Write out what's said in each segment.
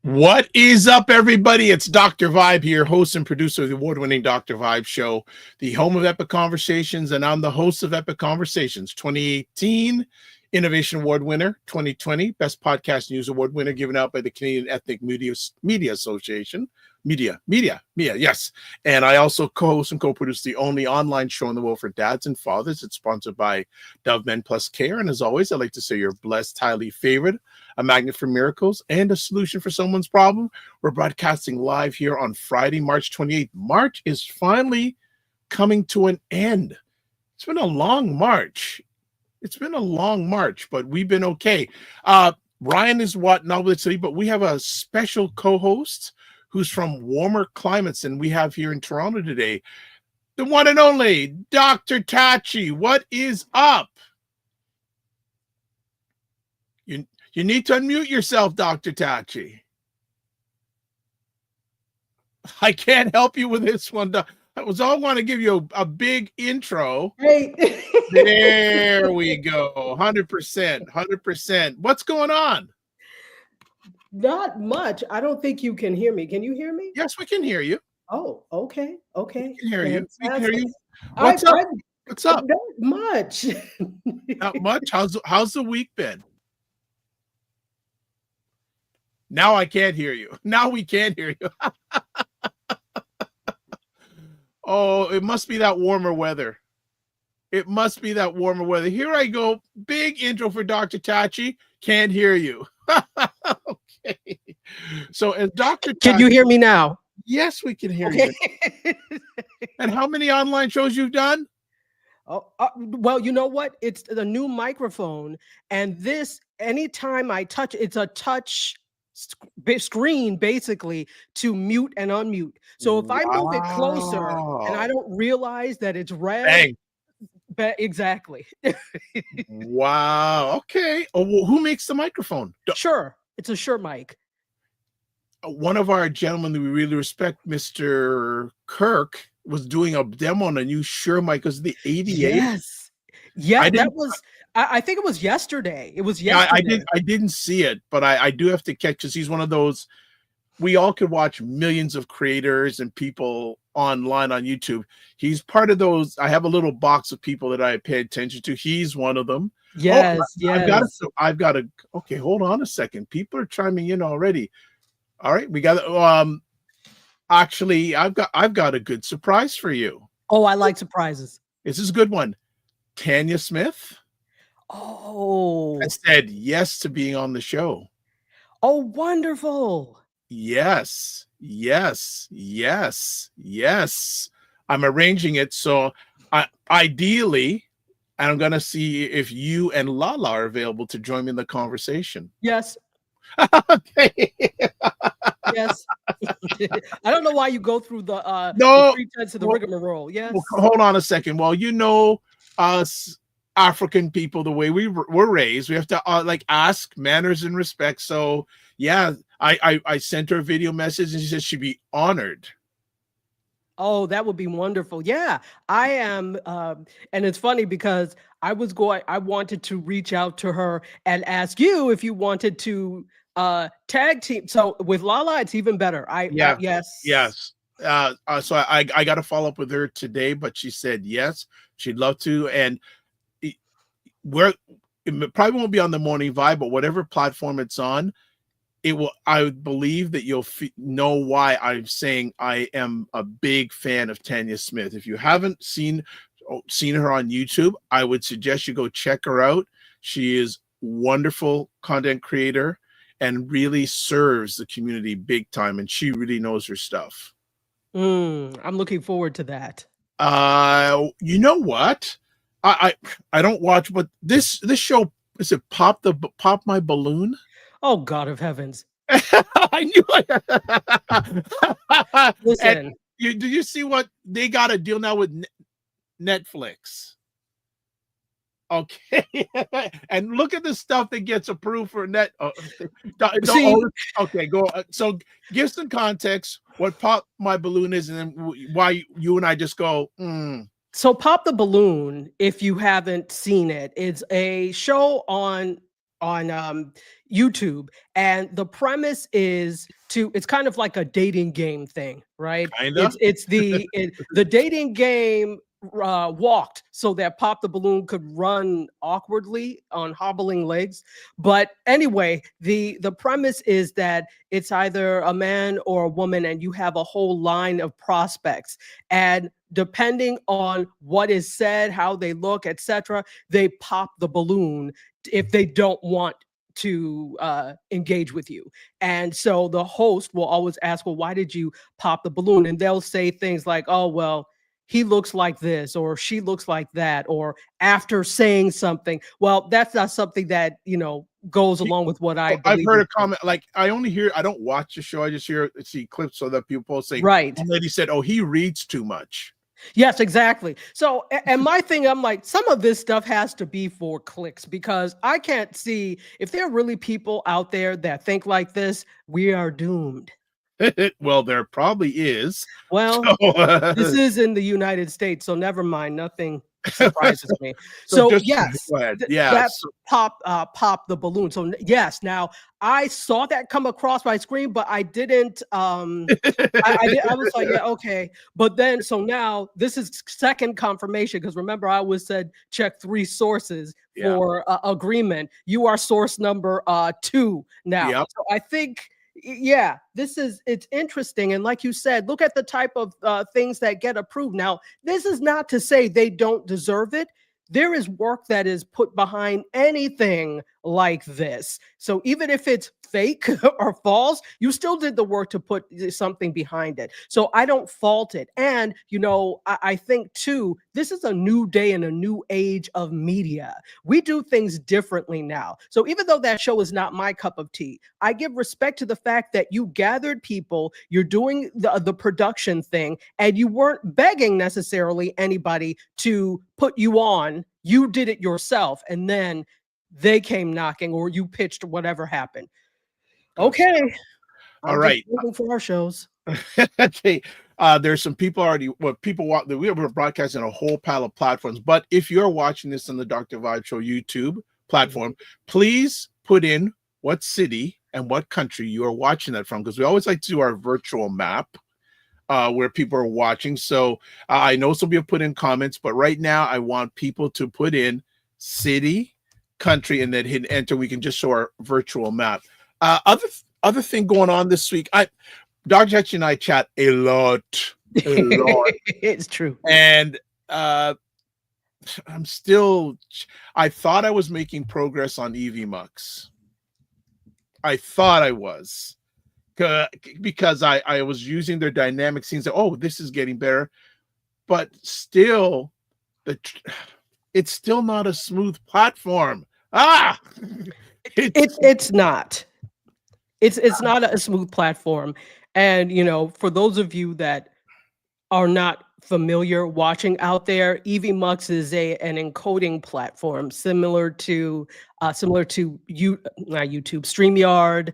What is up, everybody? It's Dr. Vibe here, host and producer of the award-winning Dr. Vibe Show, the home of Epic Conversations, and I'm the host of Epic Conversations, 2018 Innovation Award winner, 2020 Best Podcast News Award winner, given out by the Canadian Ethnic Media Association. Media, yes. And I also co-host and co-produce the only online show in the world for dads and fathers. It's sponsored by Dove Men Plus Care. And as always, I'd like to say you're blessed, highly favored, a magnet for miracles, and a solution for someone's problem. We're broadcasting live here on Friday, March 28th. March is finally coming to an end. It's been a long March. But we've been okay. Ryan is not with us today, but we have a special co-host who's from warmer climates than we have here in Toronto today. The one and only Dr. Tachi. What is up? You need to unmute yourself, Dr. Tachi. I can't help you with this one. I want to give you a big intro. Hey. There we go. 100%. What's going on? Not much. I don't think you can hear me. Can you hear me? Yes, we can hear you. Oh, okay. We can hear you. What's up? What's up? Not much. Not much. How's the week been? Now I can't hear you. Now we can't hear you. Oh, it must be that warmer weather. Here I go. Big intro for Dr. Tachi. Can't hear you. Okay. So as Dr. Tachi, Can you hear me now? Yes, we can hear you. And how many online shows you've done? Well, you know what? It's the new microphone. And this, anytime I touch, it's a touch screen basically to mute and unmute. So if I move it closer and I don't realize that it's red, exactly. Wow. Okay. Oh, well, who makes the microphone? Sure. It's a Shure mic. One of our gentlemen that we really respect, Mr. Kirk, was doing a demo on a new Shure mic because the 88. Yes. Yeah, I think it was yesterday. It was yesterday. I didn't see it, but I do have to catch because he's one of those. We all could watch millions of creators and people online on YouTube. He's part of those. I have a little box of people that I pay attention to. He's one of them. Yes. I've got to. Okay, hold on a second. People are chiming in already. All right, we got. Actually, I've got a good surprise for you. Oh, I like surprises. This is a good one. Tanya Smith. Oh, I said yes to being on the show. Oh, wonderful. Yes. I'm arranging it. So ideally, and I'm going to see if you and Lala are available to join me in the conversation. Yes. Okay. Yes. I don't know why you go through the pretense of the rigmarole. Yes. Well, hold on a second. Well, you know, us African people, the way we were raised, we have to ask manners and respect. So yeah, I sent her a video message and she said she'd be honored. Oh, that would be wonderful. Yeah, I am. And it's funny because I wanted to reach out to her and ask you if you wanted to tag team. So with Lala, it's even better. Yes. So I got to follow up with her today, but she said yes, she'd love to. And it probably won't be on the Morning Vibe, but whatever platform it's on, it will. I believe that you'll know why I'm saying I am a big fan of Tanya Smith. If you haven't seen her on YouTube, I would suggest you go check her out. She is wonderful content creator and really serves the community big time, and she really knows her stuff. I'm looking forward to that. You know what? I don't watch, but this show, is it Pop My Balloon? Oh, God of heavens. I knew it. Listen. Did you see what they got a deal now with Netflix? Okay. And look at the stuff that gets approved for net. Okay, go. So give some context what Pop My Balloon is and then why you and I just go, So Pop the Balloon, if you haven't seen it, it's a show on YouTube, and the premise is it's kind of like a dating game thing, right? Kinda. It's the dating game walked so that Pop the Balloon could run awkwardly on hobbling legs. But anyway, the premise is that it's either a man or a woman, and you have a whole line of prospects, and depending on what is said, how they look, etc., they pop the balloon if they don't want to engage with you. And so the host will always ask, well, why did you pop the balloon? And they'll say things like, oh, well, he looks like this, or she looks like that, or after saying something. Well, that's not something that, goes along with what I I've believe heard in. a comment, like, I don't watch the show. I just see clips so that people say, Right. one lady said, oh, he reads too much. Yes, exactly. So, and my thing, I'm like, some of this stuff has to be for clicks, because I can't see if there are really people out there that think like this, we are doomed. Well, there probably is. Well, So, this is in the United States, so never mind. Nothing surprises me. So just yes, go ahead. that Yes. pop the balloon. So yes, now I saw that come across my screen, but I didn't. I was like, yeah, okay. But then, so now this is second confirmation, because remember I always said check 3 sources Yeah. for agreement. You are source number 2 now. Yep. So I think, yeah, it's interesting. And like you said, look at the type of things that get approved. Now, this is not to say they don't deserve it. There is work that is put behind anything like this. So even if it's fake or false, you still did the work to put something behind it. So I don't fault it. And, I think too, this is a new day and a new age of media. We do things differently now. So even though that show is not my cup of tea, I give respect to the fact that you gathered people, you're doing the production thing, and you weren't begging necessarily anybody to put you on. You did it yourself, and then they came knocking, or you pitched, whatever happened. Okay. All right. Looking for our shows. Okay. There's some people already. Well, people watch. We are broadcasting a whole pile of platforms. But if you're watching this on the Dr. Vibe Show YouTube platform, please put in what city and what country you are watching that from, because we always like to do our virtual map where people are watching. So I know some people put in comments, but right now I want people to put in city, country, and then hit enter. We can just show our virtual map. Other thing going on this week, Dr. Chachi and I chat a lot. It's true. And I thought I was making progress on EV Mux. I thought I was, because I was using their dynamic scenes. Oh, this is getting better, but still, it's still not a smooth platform. It's not. It's not a smooth platform. And, for those of you that are not familiar watching out there, EV Mux is an encoding platform similar to YouTube, StreamYard,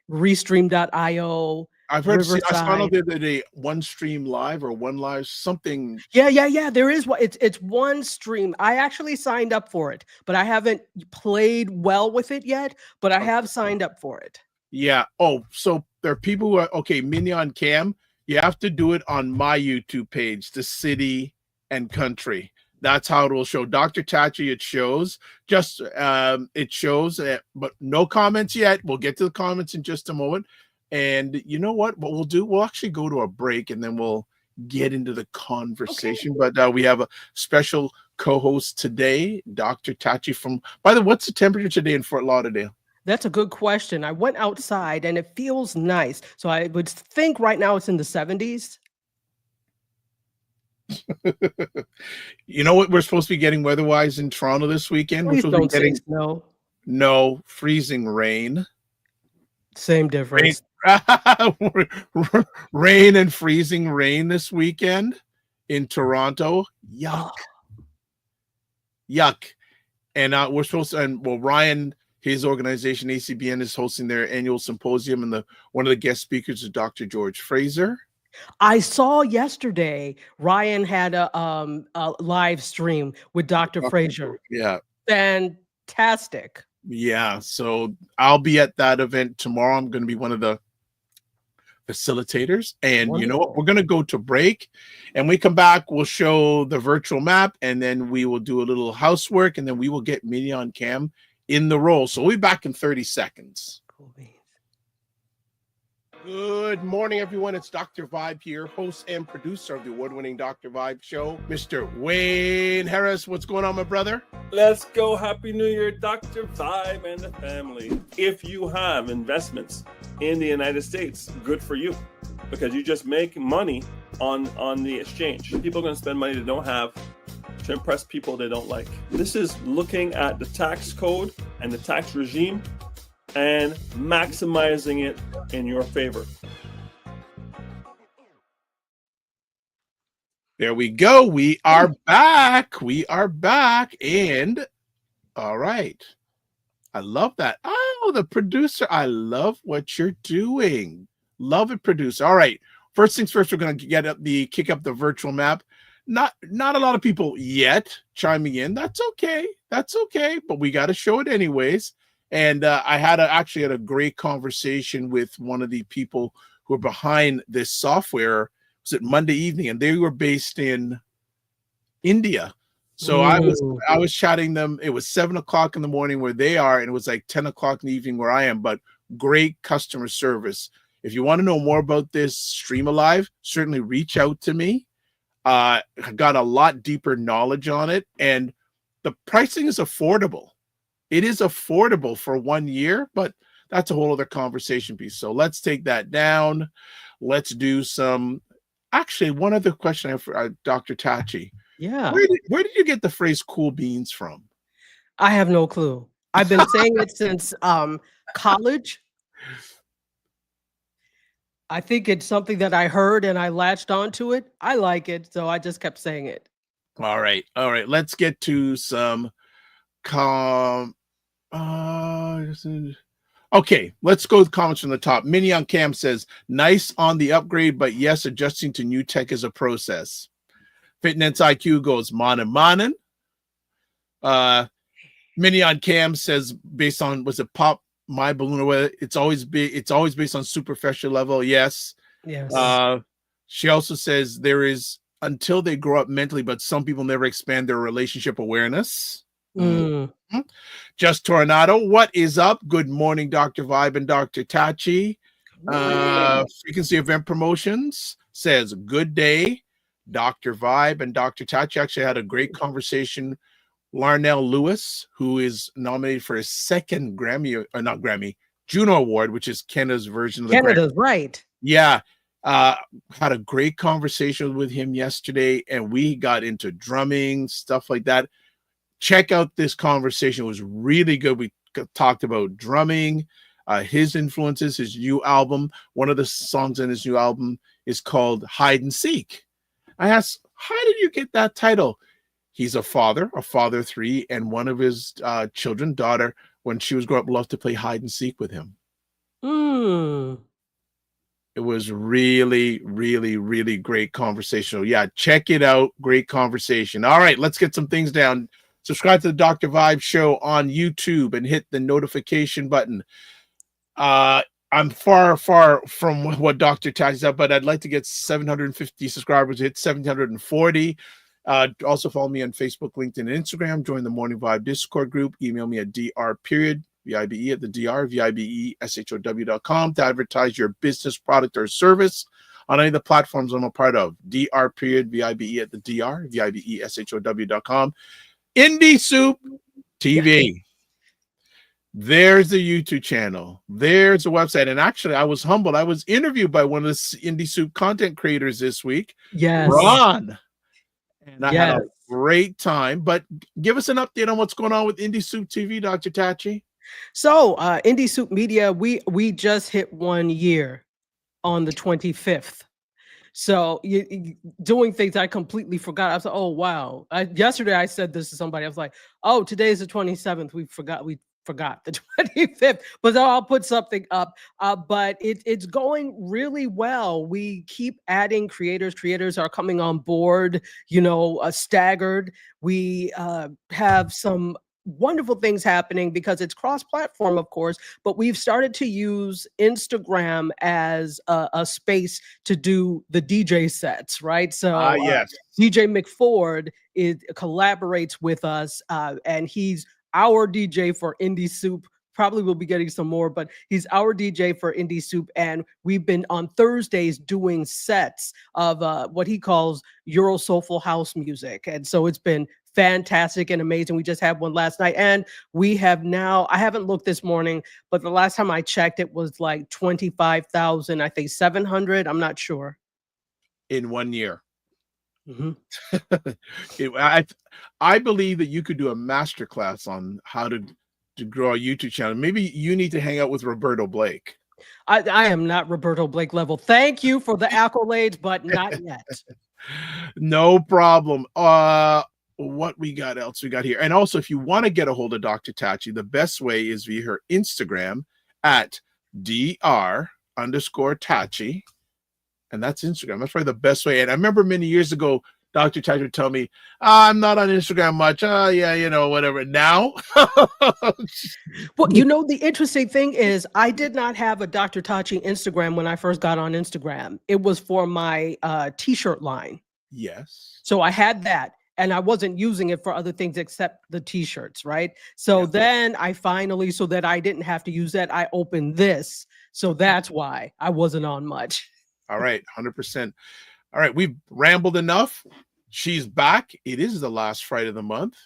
Restream.io. I've heard. I found out the other day, One Stream Live or One Live something. Yeah. There is one. It's One Stream. I actually signed up for it, but I haven't played well with it yet. But I have signed up for it. Yeah. Oh, so there are people who are Minnie on cam. You have to do it on my YouTube page, the city and country. That's how it will show. Dr. Tachi, it shows. Just it shows, but no comments yet. We'll get to the comments in just a moment. And you know what we'll do? We'll actually go to a break, and then we'll get into the conversation. Okay. But we have a special co-host today, Dr. Tachi from. By the way, what's the temperature today in Fort Lauderdale? That's a good question. I went outside and it feels nice. So I would think right now it's in the 70s. You know what we're supposed to be getting weather-wise in Toronto this weekend? Please we're supposed to be getting snow. No, freezing rain. Same difference. Rain and freezing rain this weekend in Toronto. Yuck. Yuck. And we're supposed to, Ryan, his organization ACBN, is hosting their annual symposium, and one of the guest speakers is Dr. George Fraser. I saw yesterday Ryan had a live stream with Dr. Fraser. Yeah. Fantastic. Yeah, so I'll be at that event tomorrow. I'm going to be one of the facilitators. And you know what? We're Wonderful. going to go to break. And we come back, we'll show the virtual map, and then we will do a little housework, and then we will get Minnie on cam in the role. So we'll be back in 30 seconds. Cool beans. Good morning, everyone. It's Dr. Vibe here, host and producer of the award-winning Dr. Vibe show. Mr. Wayne Harris, what's going on, my brother? Let's go. Happy New Year, Dr. Vibe and the family. If you have investments in the United States, good for you, because you just make money on the exchange. People are going to spend money they don't have to impress people they don't like. This is looking at the tax code and the tax regime and maximizing it in your favor. There we go. We are back. We are back. And all right. I love that. Oh, the producer. I love what you're doing. Love it, producer. All right. First things first, we're going to kick up the virtual map. Not a lot of people yet chiming in. That's okay. That's okay. But we got to show it anyways. And I actually had a great conversation with one of the people who are behind this software. Was it Monday evening? And they were based in India. So I was chatting them. It was 7 o'clock in the morning where they are, and it was like 10 o'clock in the evening where I am. But great customer service. If you want to know more about this Stream Alive, certainly reach out to me. I got a lot deeper knowledge on it, and the pricing is affordable. It is affordable for 1 year, but that's a whole other conversation piece. So let's take that down. Let's do some. Actually, one other question I have for Dr. Tachi. Yeah. Where did you get the phrase "cool beans" from? I have no clue. I've been saying it since college. I think it's something that I heard and I latched onto it. I like it, so I just kept saying it. All right. Let's get to some okay, let's go with comments from the top. Minnie on cam says, nice on the upgrade, but yes, adjusting to new tech is a process. Fitness IQ goes, manin. Minnie on cam says, based on, was it Pop My Balloon or whatever, it's always based on superficial level. Yes. She also says there is until they grow up mentally, but some people never expand their relationship awareness. Just Tornado, what is up? Good morning, Dr. Vibe and Dr. Tachi. Frequency Event Promotions says, good day, Dr. Vibe and Dr. Tachi. Actually, I had a great conversation. Larnell Lewis, who is nominated for his second Juno Award, which is Canada's version of the Canada's, right? Yeah. Had a great conversation with him yesterday, and we got into drumming, stuff like that. Check out this conversation. It was really good. We talked about drumming, his influences, his new album. One of the songs in his new album is called Hide and Seek. I asked, how did you get that title? He's a father of 3, and one of his children, daughter, when she was growing up, loved to play hide and seek with him. It was really, really, really great conversation. So yeah, check it out. Great conversation. All right, let's get some things down. Subscribe to the Dr. Vibe show on YouTube and hit the notification button. I'm far from what Dr. Tachi's up, but I'd like to get 750 subscribers, hit 740. Also follow me on Facebook, LinkedIn, and Instagram. Join the Morning Vibe Discord group. Email me at dr.vibe at the dr.vibeshow.com to advertise your business, product, or service on any of the platforms I'm a part of. dr.vibe at the dr.vibeshow.com. Indie Soup TV. There's the YouTube channel. There's the website. And actually, I was humbled. I was interviewed by one of the Indie Soup content creators this week. Yes. Ron. And I had a great time. But give us an update on what's going on with Indie Soup TV, Dr. Tachi. So Indie Soup Media, we just hit 1 year on the 25th. So doing things I completely forgot. I was like, oh, wow. Yesterday I said this to somebody. I was like, oh, today's the 27th. We forgot the 25th, but I'll put something up. But it's going really well. We keep adding creators. Creators are coming on board, staggered. We have some wonderful things happening because it's cross-platform, of course, but we've started to use Instagram as a space to do the DJ sets, right? So Yes. DJ McFord collaborates with us, and he's our DJ for Indie Soup. Probably will be getting some more, but he's our DJ for Indie Soup. And we've been on Thursdays doing sets of what he calls Euro Soulful House music. And so it's been fantastic and amazing. We just had one last night, and we have now, I haven't looked this morning, but the last time I checked, it was like 25,000, I think 700. I'm not sure. In 1 year. Mm-hmm. I believe that you could do a masterclass on how to grow a YouTube channel. Maybe you need to hang out with Roberto Blake. I am not Roberto Blake level. Thank you for the accolades, but not yet. No problem. What we got else we got here? And also, if you want to get a hold of Dr. Tachi, the best way is via her Instagram at dr_Tachi. And that's Instagram. That's probably the best way. And I remember many years ago, Dr. Tachi would tell me, I'm not on Instagram much. Yeah, whatever. Now? Well, the interesting thing is I did not have a Dr. Tachi Instagram when I first got on Instagram. It was for my t-shirt line. Yes. So I had that, and I wasn't using it for other things except the t-shirts, right? So then I finally, so that I didn't have to use that, I opened this. So that's why I wasn't on much. All right, 100%. All right, we've rambled enough. She's back. It is the last Friday of the month,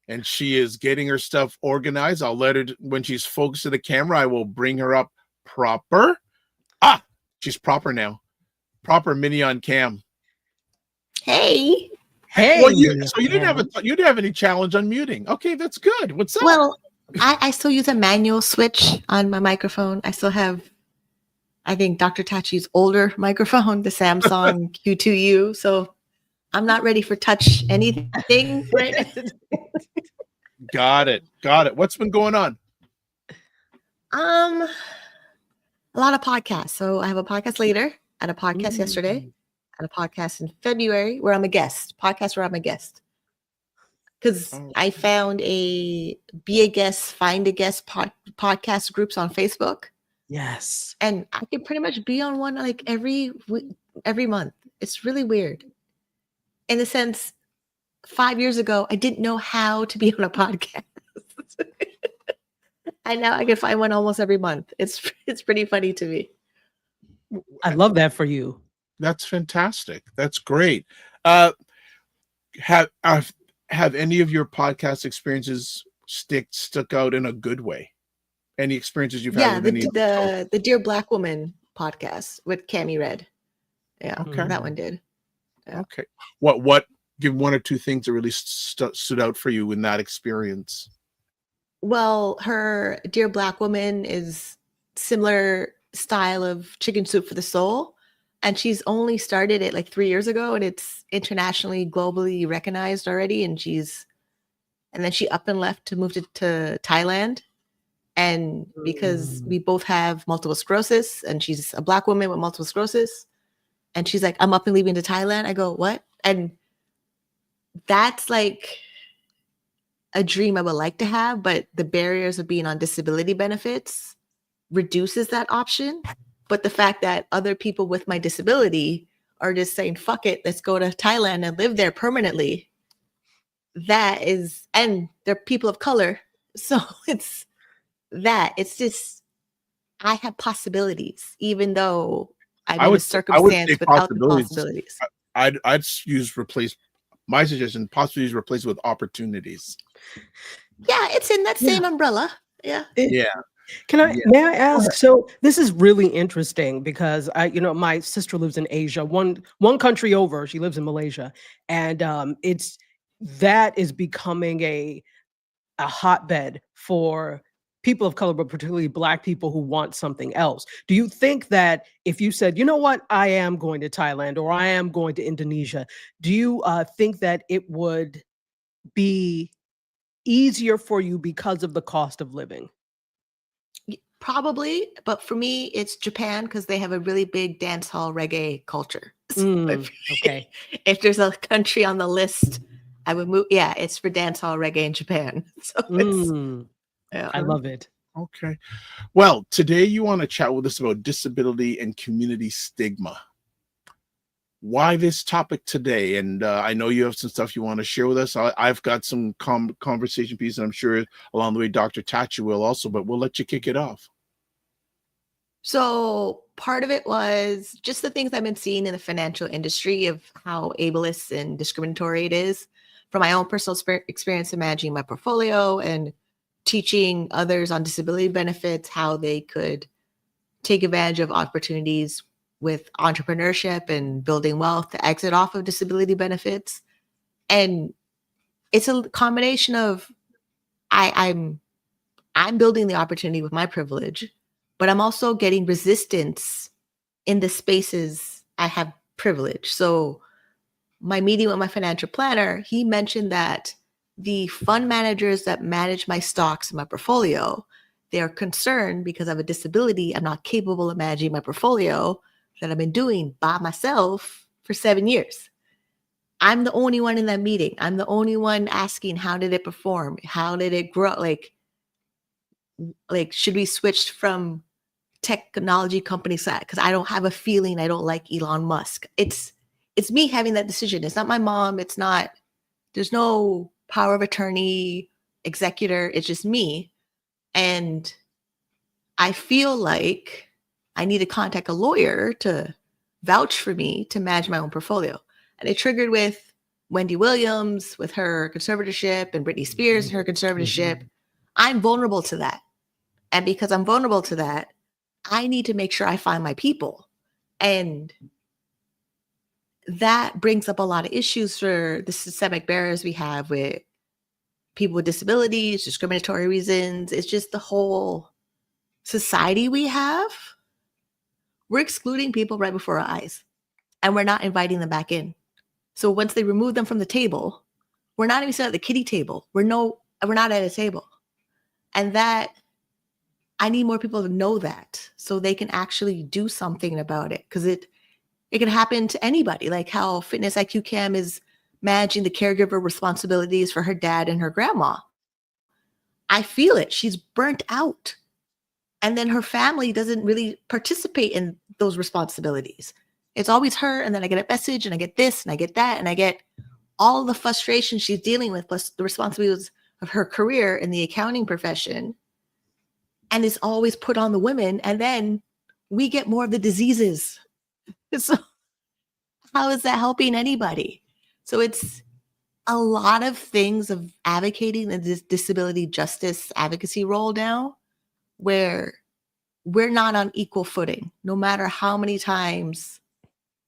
and she is getting her stuff organized. I'll let her, when she's focused to the camera, I will bring her up proper. She's proper now. Proper Minnie on cam. Hey. Hey. Well, you didn't have any challenge on muting. Okay, that's good. What's up? Well, I still use a manual switch on my microphone. I still have, I think, Dr. Tachi's older microphone, the Samsung Q2U. So I'm not ready for touch anything right Got it. What's been going on? A lot of podcasts. So I have a podcast later. I had a podcast yesterday. I had a podcast in February where I'm a guest. Podcast where I'm a guest. Because I found Be a Guest, Find a Guest podcast groups on Facebook. Yes. And I can pretty much be on one like every month. It's really weird. In the sense, 5 years ago, I didn't know how to be on a podcast. And now I can find one almost every month. It's pretty funny to me. I love that for you. That's fantastic. That's great. Have any of your podcast experiences stuck out in a good way? Any experiences you've had? Yeah, the Dear Black Woman podcast with Cammie Red. Yeah, okay. That one did. Yeah. Okay. What? Give one or two things that really stood out for you in that experience. Well, her Dear Black Woman is similar style of Chicken Soup for the Soul, and she's only started it like 3 years ago, and it's internationally, globally recognized already. And then she up and left to move to Thailand. And because we both have multiple sclerosis, and she's a Black woman with multiple sclerosis, and she's like, I'm up and leaving to Thailand. I go, what? And that's like a dream I would like to have, but the barriers of being on disability benefits reduces that option. But the fact that other people with my disability are just saying, fuck it, let's go to Thailand and live there permanently. And they're people of color. So it's just, I have possibilities, even though I'm in a circumstance without the possibilities. I'd replace my suggestion, possibly replace it with opportunities. Yeah, it's in that same umbrella. Yeah. May I ask? So this is really interesting because my sister lives in Asia, one country over. She lives in Malaysia, and that is becoming a hotbed for people of color, but particularly Black people who want something else. Do you think that if you said, you know what, I am going to Thailand or I am going to Indonesia, do you think that it would be easier for you because of the cost of living? Probably, but for me, it's Japan because they have a really big dance hall reggae culture. So Okay. if there's a country on the list I would move. Yeah, it's for dancehall reggae in Japan. So it's Mm, yeah. I love it. Okay. Well, today you want to chat with us about disability and community stigma. Why this topic today? And I know you have some stuff you want to share with us. I've got some conversation pieces, and I'm sure along the way Dr. Tachi will also, but we'll let you kick it off. So part of it was just the things I've been seeing in the financial industry of how ableist and discriminatory it is, from my own personal experience in managing my portfolio and teaching others on disability benefits, how they could take advantage of opportunities with entrepreneurship and building wealth to exit off of disability benefits. And it's a combination of I'm building the opportunity with my privilege, but I'm also getting resistance in the spaces I have privilege. So my meeting with my financial planner, he mentioned that the fund managers that manage my stocks in my portfolio, they are concerned because I have a disability. I'm not capable of managing my portfolio that I've been doing by myself for 7 years. I'm the only one in that meeting. I'm the only one asking, how did it perform? How did it grow? Like should we switch from technology company side? Because I don't have a feeling I don't like Elon Musk. It's me having that decision. It's not my mom. It's not, there's no power of attorney, executor. It's just me. And I feel like I need to contact a lawyer to vouch for me to manage my own portfolio. And it triggered with Wendy Williams with her conservatorship and Britney Spears and her conservatorship. I'm vulnerable to that. And because I'm vulnerable to that, I need to make sure I find my people. And that brings up a lot of issues for the systemic barriers we have with people with disabilities, discriminatory reasons. It's just the whole society we have. We're excluding people right before our eyes, and we're not inviting them back in. So once they remove them from the table, we're not even sitting at the kiddie table. We're not at a table. And that, I need more people to know that so they can actually do something about it. Because it can happen to anybody, like how Fitness IQ Cam is managing the caregiver responsibilities for her dad and her grandma. I feel it. She's burnt out. And then her family doesn't really participate in those responsibilities. It's always her. And then I get a message and I get this and I get that. And I get all the frustration she's dealing with, plus the responsibilities of her career in the accounting profession. And it's always put on the women. And then we get more of the diseases. So how is that helping anybody? So it's a lot of things of advocating the disability justice advocacy role now, where we're not on equal footing, no matter how many times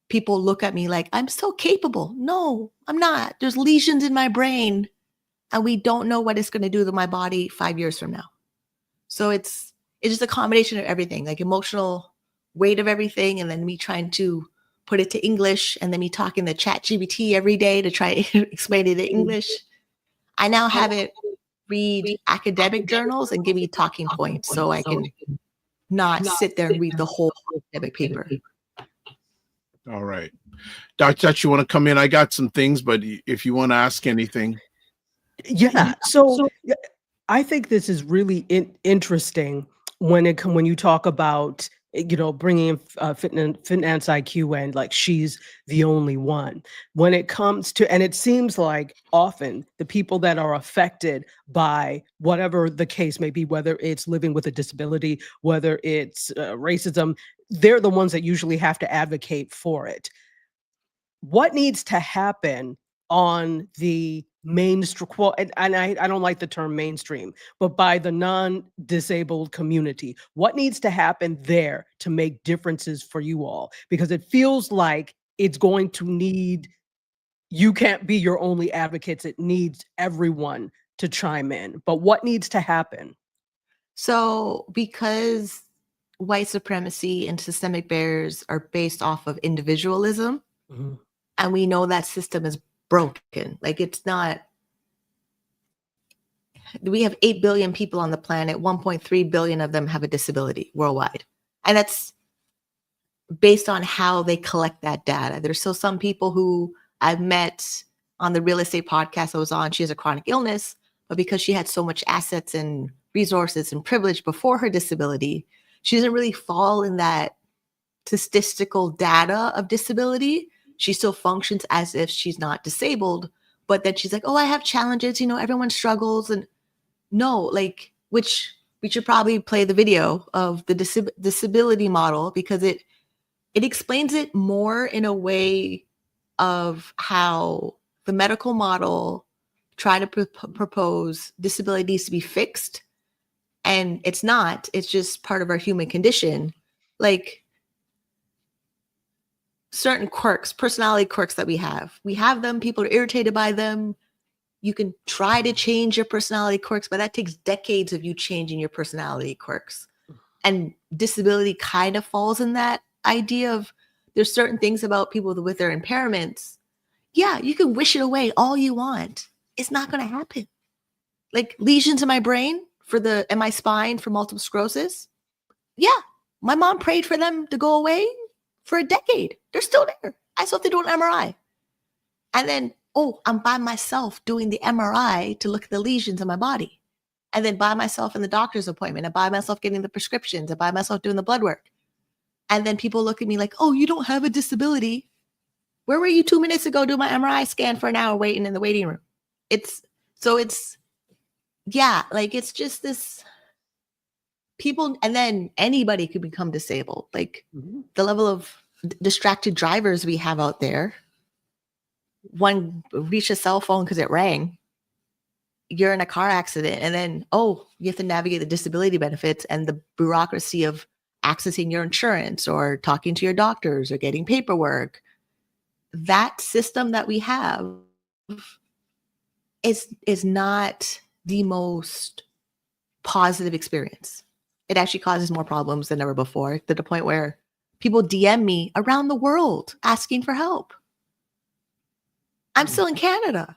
people look at me like, I'm so capable. No, I'm not. There's lesions in my brain, and we don't know what it's going to do to my body 5 years from now. So it's just a combination of everything, like emotional weight of everything, and then me trying to put it to English, and then me talking to ChatGPT every day to try to explain it in English. I now have it read academic journals and give me talking points so I can not sit there and read the whole academic paper. All right. Dr. Touch, you want to come in? I got some things, but if you want to ask anything. Yeah. So I think this is really interesting when you talk about, bringing in finance IQ, and like she's the only one. When it comes to, and it seems like often the people that are affected by whatever the case may be, whether it's living with a disability, whether it's racism, they're the ones that usually have to advocate for it. What needs to happen on the mainstream, well, and I don't like the term mainstream, but by the non-disabled community, what needs to happen there to make differences for you all? Because it feels like it's going to need, you can't be your only advocates. It needs everyone to chime in. But what needs to happen? So because white supremacy and systemic barriers are based off of individualism, and we know that system is broken. Like, it's not, we have 8 billion people on the planet, 1.3 billion of them have a disability worldwide. And that's based on how they collect that data. There's still some people who I've met on the real estate podcast I was on, she has a chronic illness, but because she had so much assets and resources and privilege before her disability, she doesn't really fall in that statistical data of disability. She still functions as if she's not disabled, but then she's like, oh, I have challenges, everyone struggles. And no, like, which we should probably play the video of the disability model, because it explains it more in a way of how the medical model try to propose disability needs to be fixed. And it's not, it's just part of our human condition. Like certain quirks, personality quirks that we have them, people are irritated by them. You can try to change your personality quirks, but that takes decades of you changing your personality quirks. And disability kind of falls in that idea of there's certain things about people with their impairments. Yeah, you can wish it away all you want. It's not going to happen. Like lesions in my brain and my spine for multiple sclerosis. Yeah, my mom prayed for them to go away for a decade. They're still there. I still have to do an MRI. And then, I'm by myself doing the MRI to look at the lesions in my body. And then by myself in the doctor's appointment, and by myself getting the prescriptions, and by myself doing the blood work. And then people look at me like, oh, you don't have a disability. Where were you 2 minutes ago doing my MRI scan for an hour waiting in the waiting room? It's just this people, and then anybody could become disabled. Like the level of distracted drivers we have out there. One reached a cell phone because it rang. You're in a car accident, and then, you have to navigate the disability benefits and the bureaucracy of accessing your insurance or talking to your doctors or getting paperwork. That system that we have is not the most positive experience. It actually causes more problems than ever before, to the point where people DM me around the world asking for help. I'm still in Canada.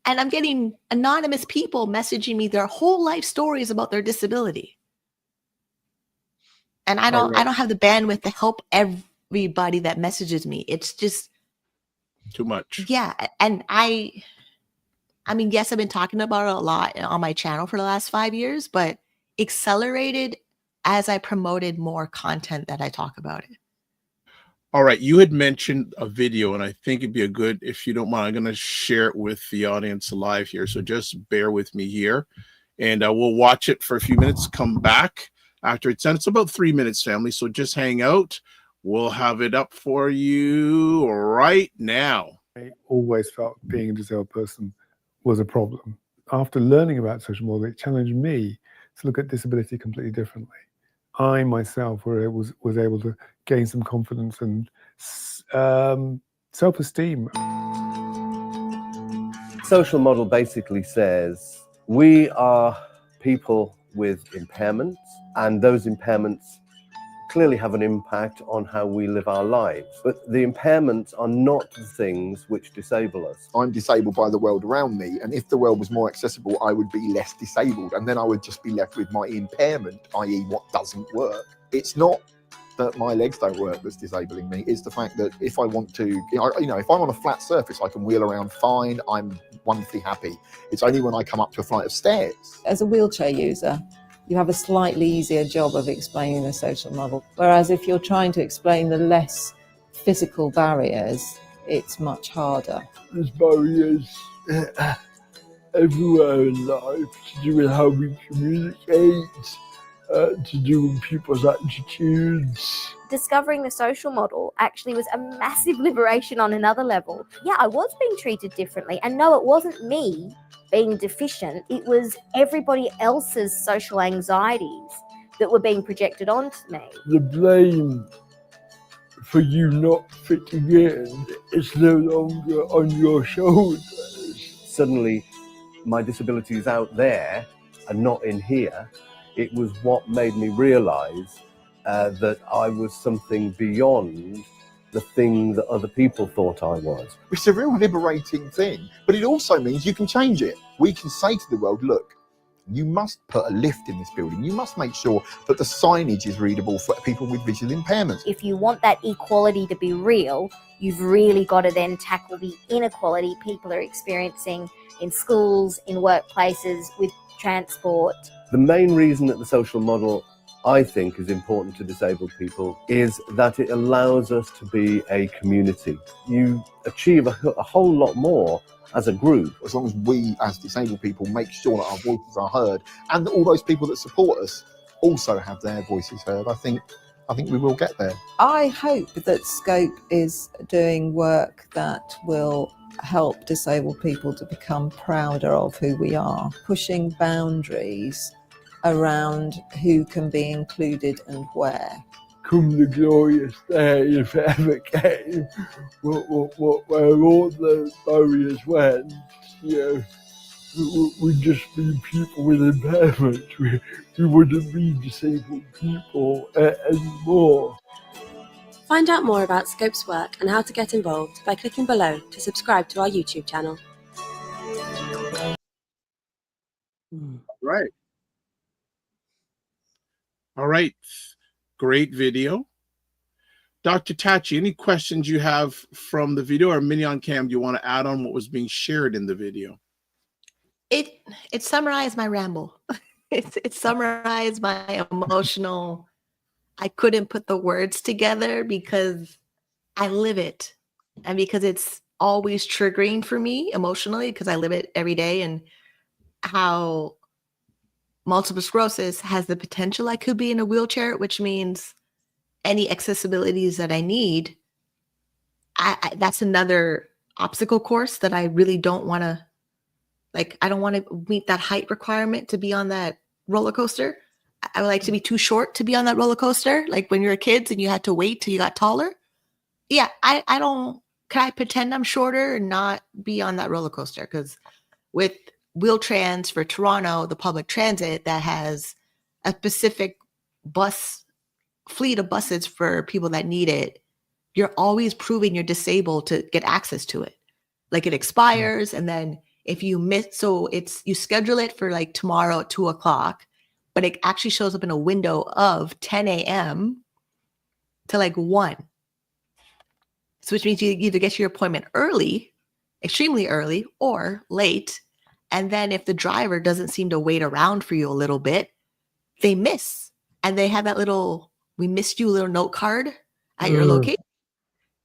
And I'm getting anonymous people messaging me their whole life stories about their disability. And I don't have the bandwidth to help everybody that messages me. It's just too much. Yeah. And I mean, yes, I've been talking about it a lot on my channel for the last 5 years, but accelerated as I promoted more content that I talk about it. All right. You had mentioned a video, and I think it'd be if you don't mind, I'm going to share it with the audience live here. So just bear with me here, and we'll watch it for a few minutes, come back after it's done. It's about 3 minutes, family. So just hang out. We'll have it up for you right now. I always felt being a disabled person was a problem. After learning about social model, it challenged me to look at disability completely differently. I myself was able to gain some confidence and self-esteem. Social model basically says we are people with impairments, and those impairments clearly have an impact on how we live our lives. But the impairments are not the things which disable us. I'm disabled by the world around me, and if the world was more accessible, I would be less disabled, and then I would just be left with my impairment, i.e. what doesn't work. It's not that my legs don't work that's disabling me. It's the fact that if I want to, if I'm on a flat surface, I can wheel around fine, I'm wonderfully happy. It's only when I come up to a flight of stairs. As a wheelchair user, you have a slightly easier job of explaining the social model. Whereas if you're trying to explain the less physical barriers, it's much harder. There's barriers everywhere in life to do with how we communicate, to do with people's attitudes. Discovering the social model actually was a massive liberation on another level. Yeah, I was being treated differently. And no, it wasn't me being deficient. It was everybody else's social anxieties that were being projected onto me. The blame for you not fitting in is no longer on your shoulders. Suddenly, my disability is out there and not in here. It was what made me realise that I was something beyond the thing that other people thought I was. It's a real liberating thing, but it also means you can change it. We can say to the world, look, You must put a lift in this building. You must make sure that the signage is readable for people with visual impairments. If you want that equality to be real, you've really got to then tackle the inequality people are experiencing in schools, in workplaces, with transport. The main reason that the social model, I think, is important to disabled people is that it allows us to be a community. You achieve a whole lot more as a group. As long as we as disabled people make sure that our voices are heard, and that all those people that support us also have their voices heard, I think we will get there. I hope that Scope is doing work that will help disabled people to become prouder of who we are, pushing boundaries around who can be included and where. Come the glorious day, if it ever came, where all the barriers went, we'd just be people with impairments. We wouldn't be disabled people anymore. Find out more about Scope's work and how to get involved by clicking below to subscribe to our YouTube channel. Right. All right. Great video. Dr. Tachi, any questions you have from the video, or Minnie on Cam, do you want to add on what was being shared in the video? It summarized my ramble. It summarized my emotional. I couldn't put the words together because I live it, and because it's always triggering for me emotionally because I live it every day, and how multiple sclerosis has the potential I could be in a wheelchair, which means any accessibilities that I need, that's another obstacle course that I really don't want to, like, I don't want to meet that height requirement to be on that roller coaster. I would like to be too short to be on that roller coaster. Like when you're kids and you had to wait till you got taller. Yeah, I don't, can I pretend I'm shorter and not be on that roller coaster? Because with Wheel-Trans for Toronto, the public transit that has a specific bus fleet of buses for people that need it, you're always proving you're disabled to get access to it. Like it expires, and then if you miss, so you schedule it for like tomorrow at 2:00, but it actually shows up in a window of 10 a.m. to like 1. So which means you either get your appointment early, extremely early, or late. And then if the driver doesn't seem to wait around for you a little bit, they miss. And they have that little, we missed you little note card at your location.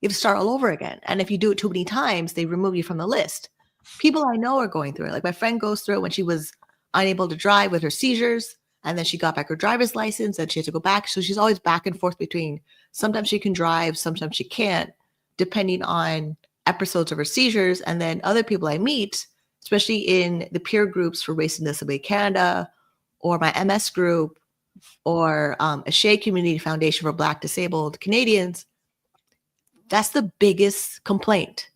You have to start all over again. And if you do it too many times, they remove you from the list. People I know are going through it. Like my friend goes through it when she was unable to drive with her seizures. And then she got back her driver's license and she had to go back. So she's always back and forth between sometimes she can drive, sometimes she can't, depending on episodes of her seizures. And then other people I meet, especially in the peer groups for Race and Disability Canada, or my MS group, or a Shea Community Foundation for Black Disabled Canadians, that's the biggest complaint.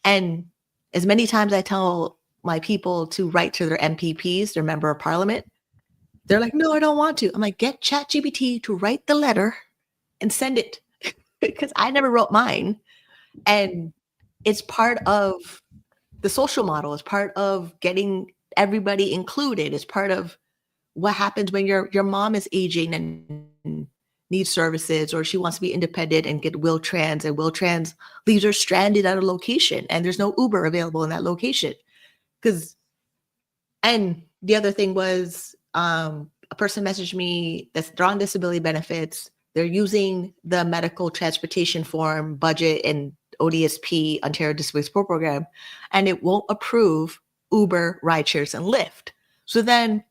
And as many times I tell my people to write to their MPPs, their member of parliament, they're like, no, I don't want to. I'm like, get ChatGPT to write the letter and send it, because I never wrote mine. And it's part of the social model. It's part of getting everybody included. It's part of what happens when your mom is aging and needs services, or she wants to be independent and get Wheel-Trans, and Wheel-Trans leaves her stranded at a location and there's no Uber available in that location. And the other thing was, a person messaged me that's they're on disability benefits. They're using the medical transportation form budget and ODSP, Ontario Disability Support Program, and it won't approve Uber, rideshares, and Lyft. So then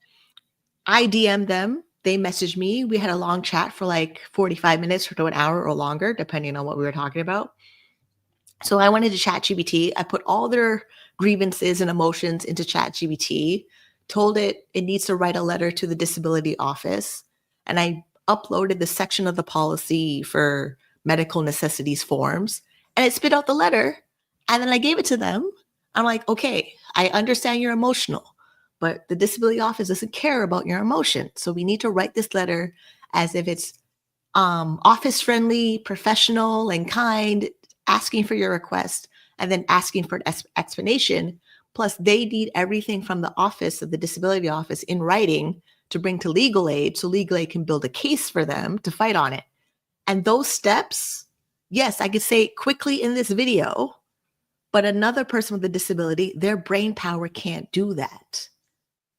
I DM'd them. They messaged me. We had a long chat for like 45 minutes to an hour or longer, depending on what we were talking about. So I went into ChatGPT. I put all their grievances and emotions into ChatGPT, told it needs to write a letter to the disability office. And I uploaded the section of the policy for medical necessities forms, and it spit out the letter. And then I gave it to them. I'm like, okay, I understand you're emotional, but the disability office doesn't care about your emotion. So we need to write this letter as if it's office friendly, professional, and kind, asking for your request, and then asking for an explanation. Plus, they need everything from the office of the disability office in writing to bring to legal aid so legal aid can build a case for them to fight on it. And those steps, yes, I could say quickly in this video, but another person with a disability, their brain power can't do that.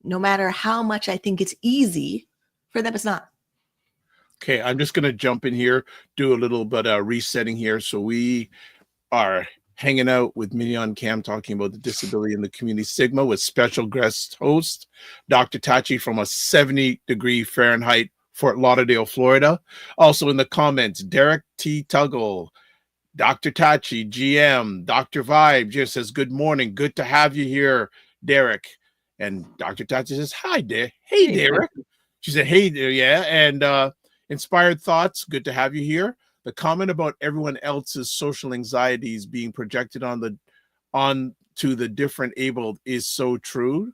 No matter how much I think it's easy, for them it's not. Okay, I'm just going to jump in here, do a little bit of resetting here. So we are hanging out with Minnie on cam talking about the disability in the community stigma with special guest host, Dr. Tachi from a 70-degree Fahrenheit, Fort Lauderdale, Florida. Also in the comments, Derek T. Tuggle, Dr. Tachi, GM, Dr. Vibe just says, good morning. Good to have you here, Derek. And Dr. Tachi says, hi, Derek. Hey, Derek. She said, hey, there, yeah. And Inspired Thoughts, good to have you here. The comment about everyone else's social anxieties being projected onto the different abled is so true.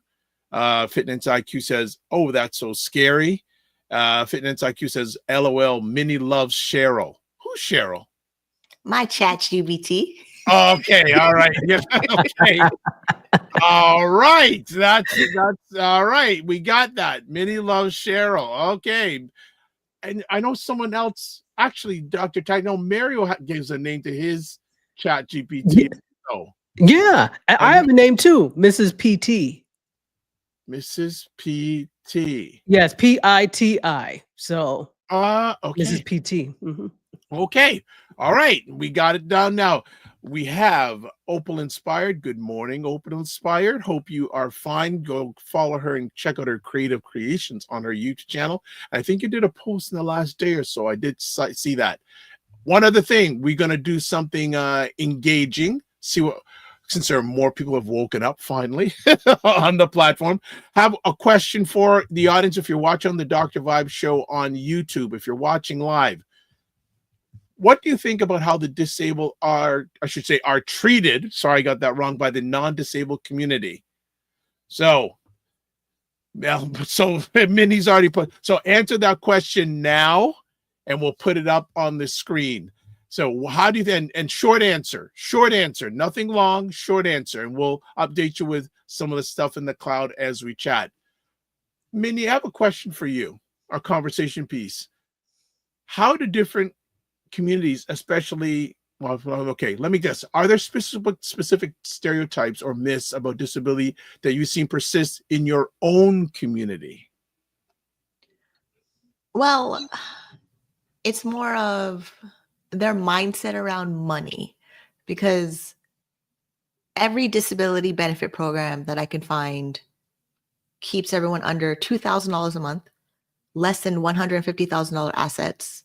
Fitness IQ says, oh, that's so scary. Fitness IQ says, LOL, Minnie loves Cheryl. Who's Cheryl? My chat GBT. Okay, all right. Yeah, okay. All right. That's all right. We got that. Minnie loves Cheryl. Okay. And I know someone else, actually, Dr. Tag, no, Mario gives a name to his chat GPT. Oh. Yeah, I have a name too, Mrs. PT. Mrs. PT. Yes, PITI. So, okay. Mrs. PT. Mm-hmm. Okay. All right. We got it down now. We have Opal Inspired. Good morning, Opal Inspired. Hope you are fine. Go follow her and check out her creative creations on her YouTube channel. I think you did a post in the last day or so. I did see that. One other thing, we're going to do something engaging. See what, since there are more people have woken up finally on the platform, have a question for the audience. If you're watching the Dr. Vibe show on YouTube, if you're watching live, what do you think about how the disabled are treated? Sorry, I got that wrong, by the non-disabled community. So, well, so Minnie's already put, so answer that question now and we'll put it up on the screen. So how do you then, and short answer, nothing long, short answer, and we'll update you with some of the stuff in the cloud as we chat. Minnie, I have a question for you, our conversation piece. How do different communities, especially, well, okay, let me guess. Are there specific stereotypes or myths about disability that you've seen persist in your own community? Well, it's more of their mindset around money, because every disability benefit program that I can find keeps everyone under $2,000 a month, less than $150,000 assets.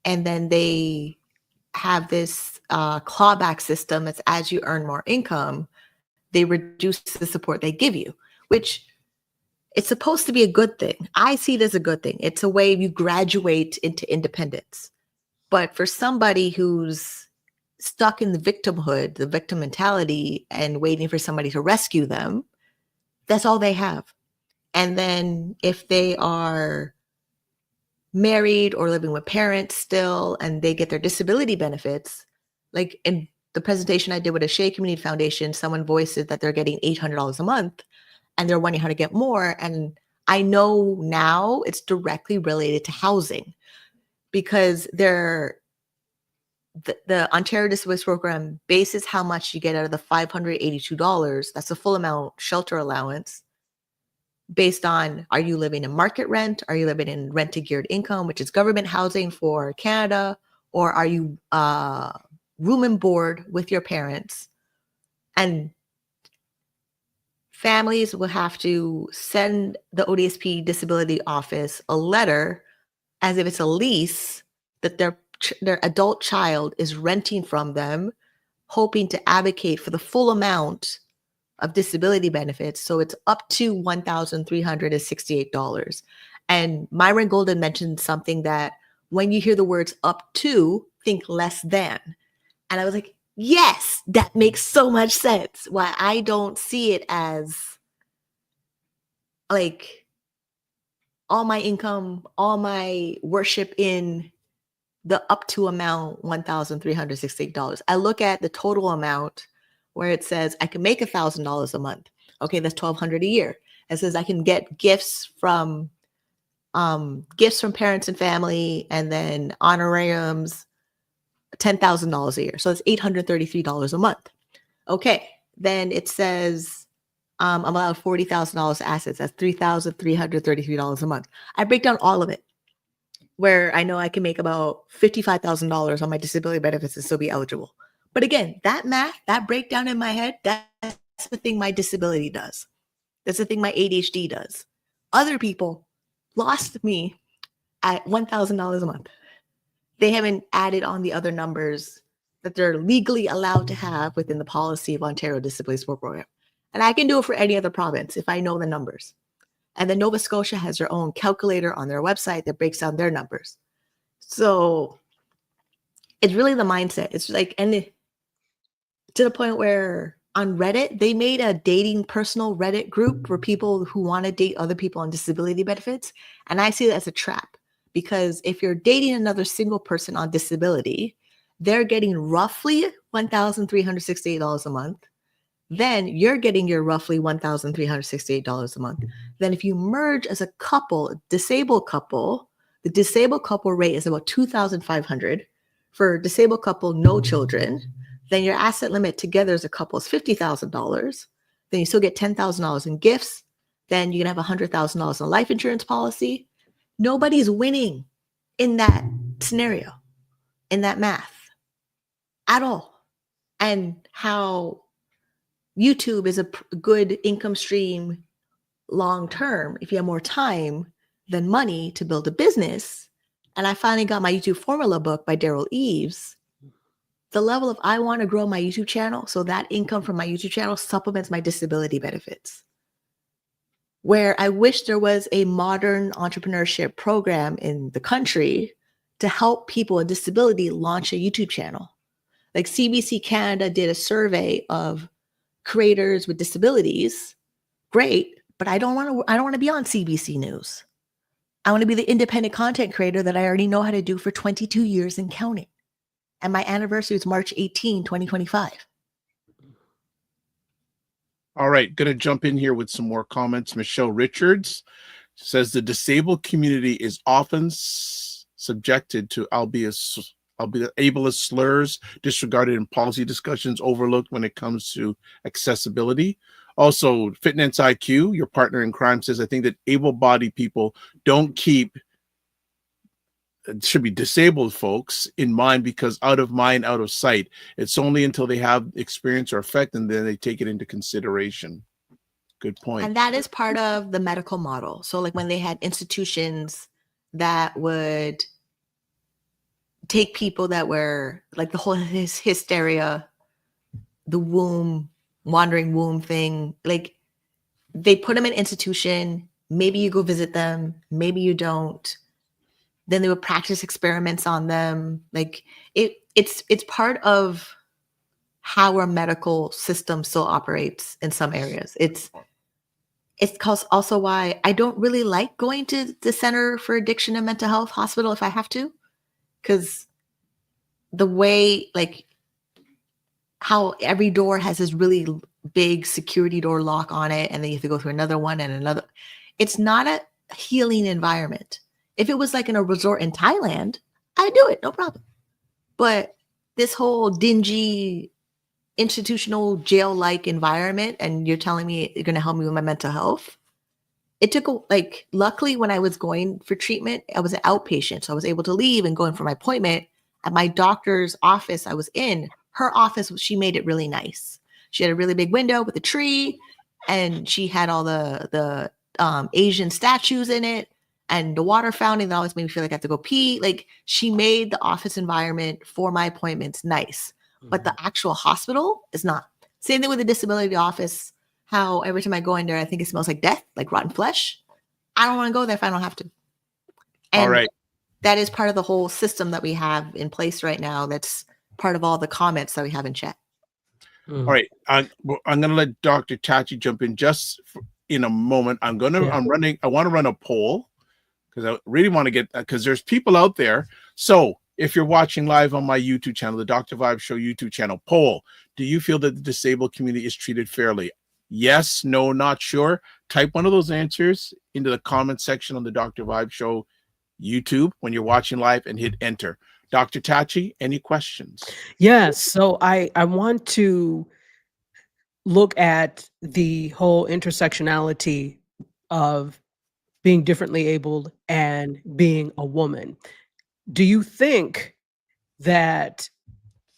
And then they have this clawback system that's as you earn more income, they reduce the support they give you, which it's supposed to be a good thing. I see it as a good thing. It's a way you graduate into independence. But for somebody who's stuck in the victimhood, the victim mentality, and waiting for somebody to rescue them, that's all they have. And then if they are married or living with parents still, and they get their disability benefits, like in the presentation I did with a Shea Community Foundation, someone voiced that they're getting $800 a month and they're wondering how to get more. And I know now it's directly related to housing, because the Ontario Disability Program bases how much you get out of the $582. That's the full amount shelter allowance, based on, are you living in market rent? Are you living in rent to geared income, which is government housing for Canada? Or are you room and board with your parents? And families will have to send the ODSP disability office a letter as if it's a lease that their adult child is renting from them, hoping to advocate for the full amount of disability benefits. So it's up to $1,368. And Myron Golden mentioned something that when you hear the words up to, think less than. And I was like, yes, that makes so much sense. Why I don't see it as like all my income, all my worship in the up to amount, $1,368. I look at the total amount, where it says I can make $1,000 a month. Okay, that's $1,200 a year. It says I can get gifts from parents and family, and then honorariums, $10,000 a year. So that's $833 a month. Okay, then it says I'm allowed $40,000 assets. That's $3,333 a month. I break down all of it, where I know I can make about $55,000 on my disability benefits and still be eligible. But again, that math, that breakdown in my head, that's the thing my disability does. That's the thing my ADHD does. Other people lost me at $1,000 a month. They haven't added on the other numbers that they're legally allowed to have within the policy of Ontario Disability Support Program. And I can do it for any other province if I know the numbers. And then Nova Scotia has their own calculator on their website that breaks down their numbers. So it's really the mindset. It's like, and to the point where on Reddit, they made a dating personal Reddit group for people who want to date other people on disability benefits. And I see that as a trap, because if you're dating another single person on disability, they're getting roughly $1,368 a month. Then you're getting your roughly $1,368 a month. Then if you merge as a couple, disabled couple, the disabled couple rate is about $2,500. For disabled couple, no children, then your asset limit together as a couple is $50,000. Then you still get $10,000 in gifts. Then you can have $100,000 in a life insurance policy. Nobody's winning in that scenario, in that math at all. And how YouTube is a good income stream long term if you have more time than money to build a business. And I finally got my YouTube formula book by Daryl Eves. The level of I want to grow my YouTube channel, so that income from my YouTube channel supplements my disability benefits. Where I wish there was a modern entrepreneurship program in the country to help people with disability launch a YouTube channel. Like CBC Canada did a survey of creators with disabilities. Great, but I don't want to be on CBC News. I want to be the independent content creator that I already know how to do for 22 years and counting. And my anniversary is March 18, 2025. All right, going to jump in here with some more comments. Michelle Richards says the disabled community is often subjected to ableist slurs, disregarded in policy discussions, overlooked when it comes to accessibility. Also, Fitness IQ, your partner in crime, says, I think that able-bodied people don't keep, it should be disabled folks in mind, because out of mind, out of sight. It's only until they have experience or effect and then they take it into consideration. Good point. And that is part of the medical model. So like when they had institutions that would take people that were like the whole hysteria, the wandering womb thing, like they put them in institution. Maybe you go visit them, maybe you don't. Then they would practice experiments on them. Like it's part of how our medical system still operates in some areas. It's also why I don't really like going to the Center for Addiction and Mental Health hospital if I have to, because the way, like how every door has this really big security door lock on it, and then you have to go through another one and another. It's not a healing environment. If it was like in a resort in Thailand, I'd do it, no problem. But this whole dingy institutional jail-like environment, and you're telling me you're going to help me with my mental health. It took luckily when I was going for treatment, I was an outpatient. So I was able to leave and go in for my appointment at my doctor's office. I was in her office. She made it really nice. She had a really big window with a tree, and she had all the Asian statues in it. And the water fountain that always made me feel like I have to go pee. Like she made the office environment for my appointments nice, but the actual hospital is not. Same thing with the disability office. How every time I go in there, I think it smells like death, like rotten flesh. I don't want to go there if I don't have to. And all right. That is part of the whole system that we have in place right now. That's part of all the comments that we have in chat. All right. I'm going to let Dr. Chachi jump in just in a moment. I want to run a poll, because I really want to get, because there's people out there. So if you're watching live on my YouTube channel, the Dr. Vibe Show YouTube channel, poll, do you feel that the disabled community is treated fairly? Yes, no, not sure. Type one of those answers into the comment section on the Dr. Vibe Show YouTube when you're watching live and hit enter. Dr. Tachi, any questions? Yes. So I want to look at the whole intersectionality of being differently abled and being a woman. Do you think that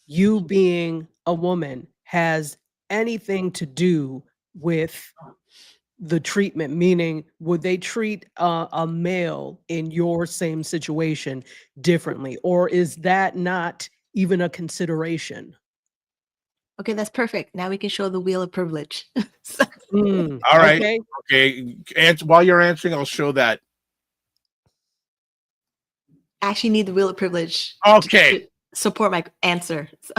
you being a woman has anything to do with the treatment? Meaning, would they treat a male in your same situation differently, or is that not even a consideration? Okay, that's perfect. Now we can show the wheel of privilege. All right. Okay. Okay. While you're answering, I'll show that. I actually need the wheel of privilege Okay. to support my answer. So.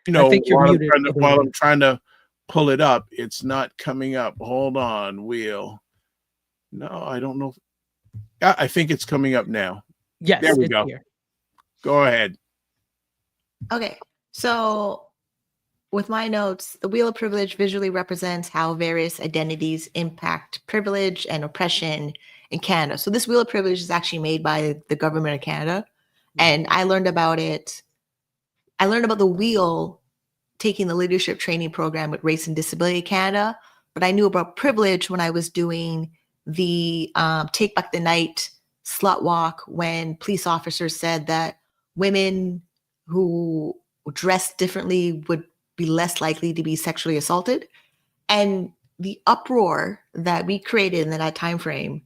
You know, I think you're muted. while I'm trying to pull it up, it's not coming up. Hold on, wheel. No, I don't know. Yeah, I think it's coming up now. Yes, there we it's go. here. Go ahead. Okay, so with my notes, the wheel of privilege visually represents how various identities impact privilege and oppression in Canada. So this wheel of privilege is actually made by the government of Canada. And I learned about it. I learned about the wheel taking the leadership training program with Race and Disability Canada, but I knew about privilege when I was doing the Take Back the Night slut walk, when police officers said that women who dress differently would be less likely to be sexually assaulted. And the uproar that we created in that time frame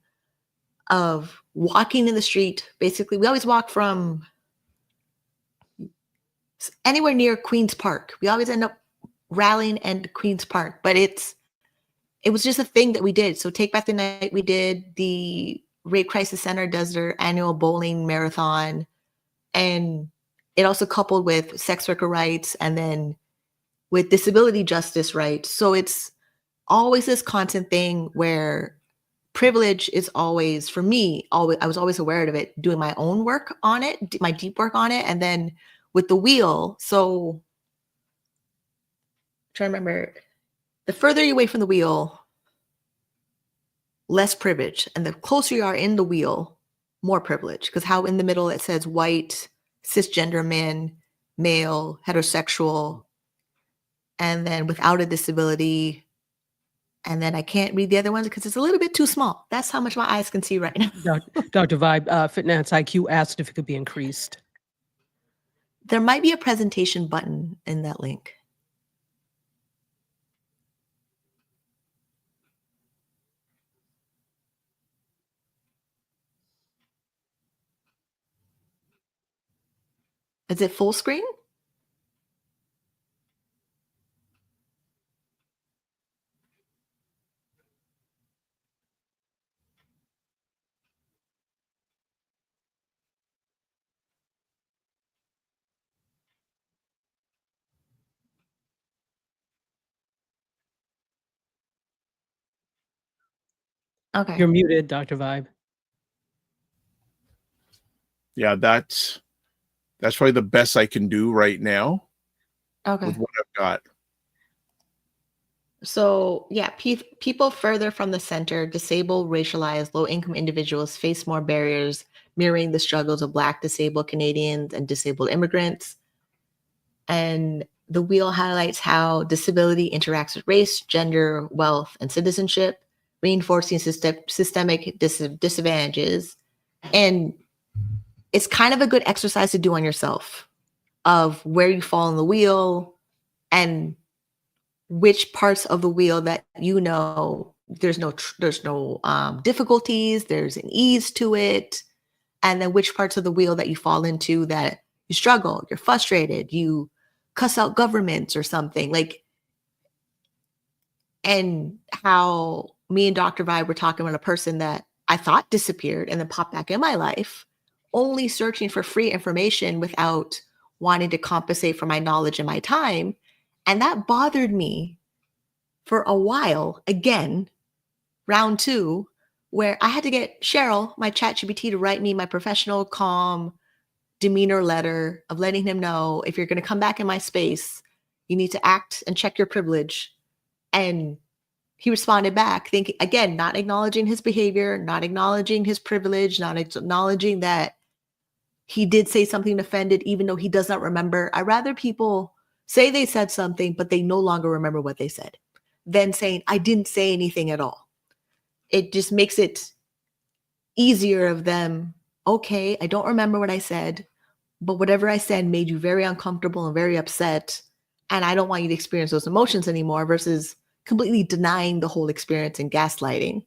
of walking in the street, basically, we always walk from anywhere near Queen's Park. We always end up rallying at Queen's Park, but it was just a thing that we did. So Take Back the Night, we did. The Rape Crisis Center does their annual bowling marathon, and it also coupled with sex worker rights and then with disability justice rights. So it's always this constant thing where privilege is always, for me, I was always aware of it, doing my own work on it, my deep work on it, and then with the wheel. So I'm trying to remember, the further you away from the wheel, less privilege. And the closer you are in the wheel, more privilege. Because how in the middle it says white, cisgender man, male, heterosexual, and then without a disability. And then I can't read the other ones because it's a little bit too small. That's how much my eyes can see right now. Dr. Vibe, Fitness IQ asked if it could be increased. There might be a presentation button in that link. Is it full screen? Okay. You're muted, Dr. Vibe. Yeah, that's probably the best I can do right now. Okay. With what I've got. So yeah, people further from the center, disabled, racialized, low-income individuals face more barriers mirroring the struggles of Black, disabled Canadians, and disabled immigrants. And the wheel highlights how disability interacts with race, gender, wealth, and citizenship, reinforcing systemic disadvantages. And it's kind of a good exercise to do on yourself of where you fall in the wheel and which parts of the wheel that there's no difficulties, there's an ease to it, and then which parts of the wheel that you fall into that you struggle, you're frustrated, you cuss out governments or something, like, and how me and Dr. Vibe were talking about a person that I thought disappeared and then popped back in my life, only searching for free information without wanting to compensate for my knowledge and my time. And that bothered me for a while. Again, round 2, where I had to get Cheryl, my ChatGPT, to write me my professional, calm demeanor letter of letting him know, if you're going to come back in my space, you need to act and check your privilege. And he responded back, thinking, again, not acknowledging his behavior, not acknowledging his privilege, not acknowledging that he did say something offended, even though he does not remember. I'd rather people say they said something, but they no longer remember what they said, than saying, I didn't say anything at all. It just makes it easier of them. Okay, I don't remember what I said, but whatever I said made you very uncomfortable and very upset. And I don't want you to experience those emotions anymore, versus completely denying the whole experience and gaslighting,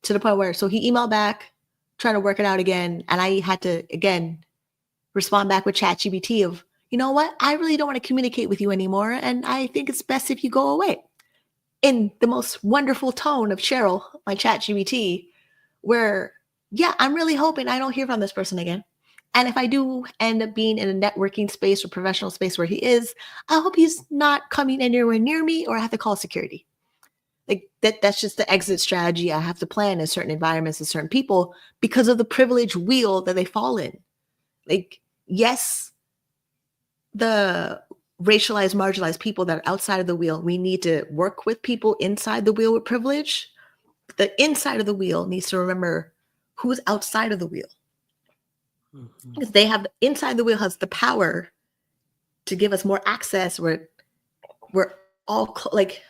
to the point where, so he emailed back, trying to work it out again. And I had to, again, respond back with ChatGPT of, you know what? I really don't want to communicate with you anymore. And I think it's best if you go away. In the most wonderful tone of Cheryl, my ChatGPT, where, yeah, I'm really hoping I don't hear from this person again. And if I do end up being in a networking space or professional space where he is, I hope he's not coming anywhere near me, or I have to call security. Like that's just the exit strategy I have to plan in certain environments and certain people, because of the privilege wheel that they fall in. Like, yes, the racialized, marginalized people that are outside of the wheel, we need to work with people inside the wheel with privilege. The inside of the wheel needs to remember who's outside of the wheel. Because they have, inside the wheel has the power to give us more access. We're all like,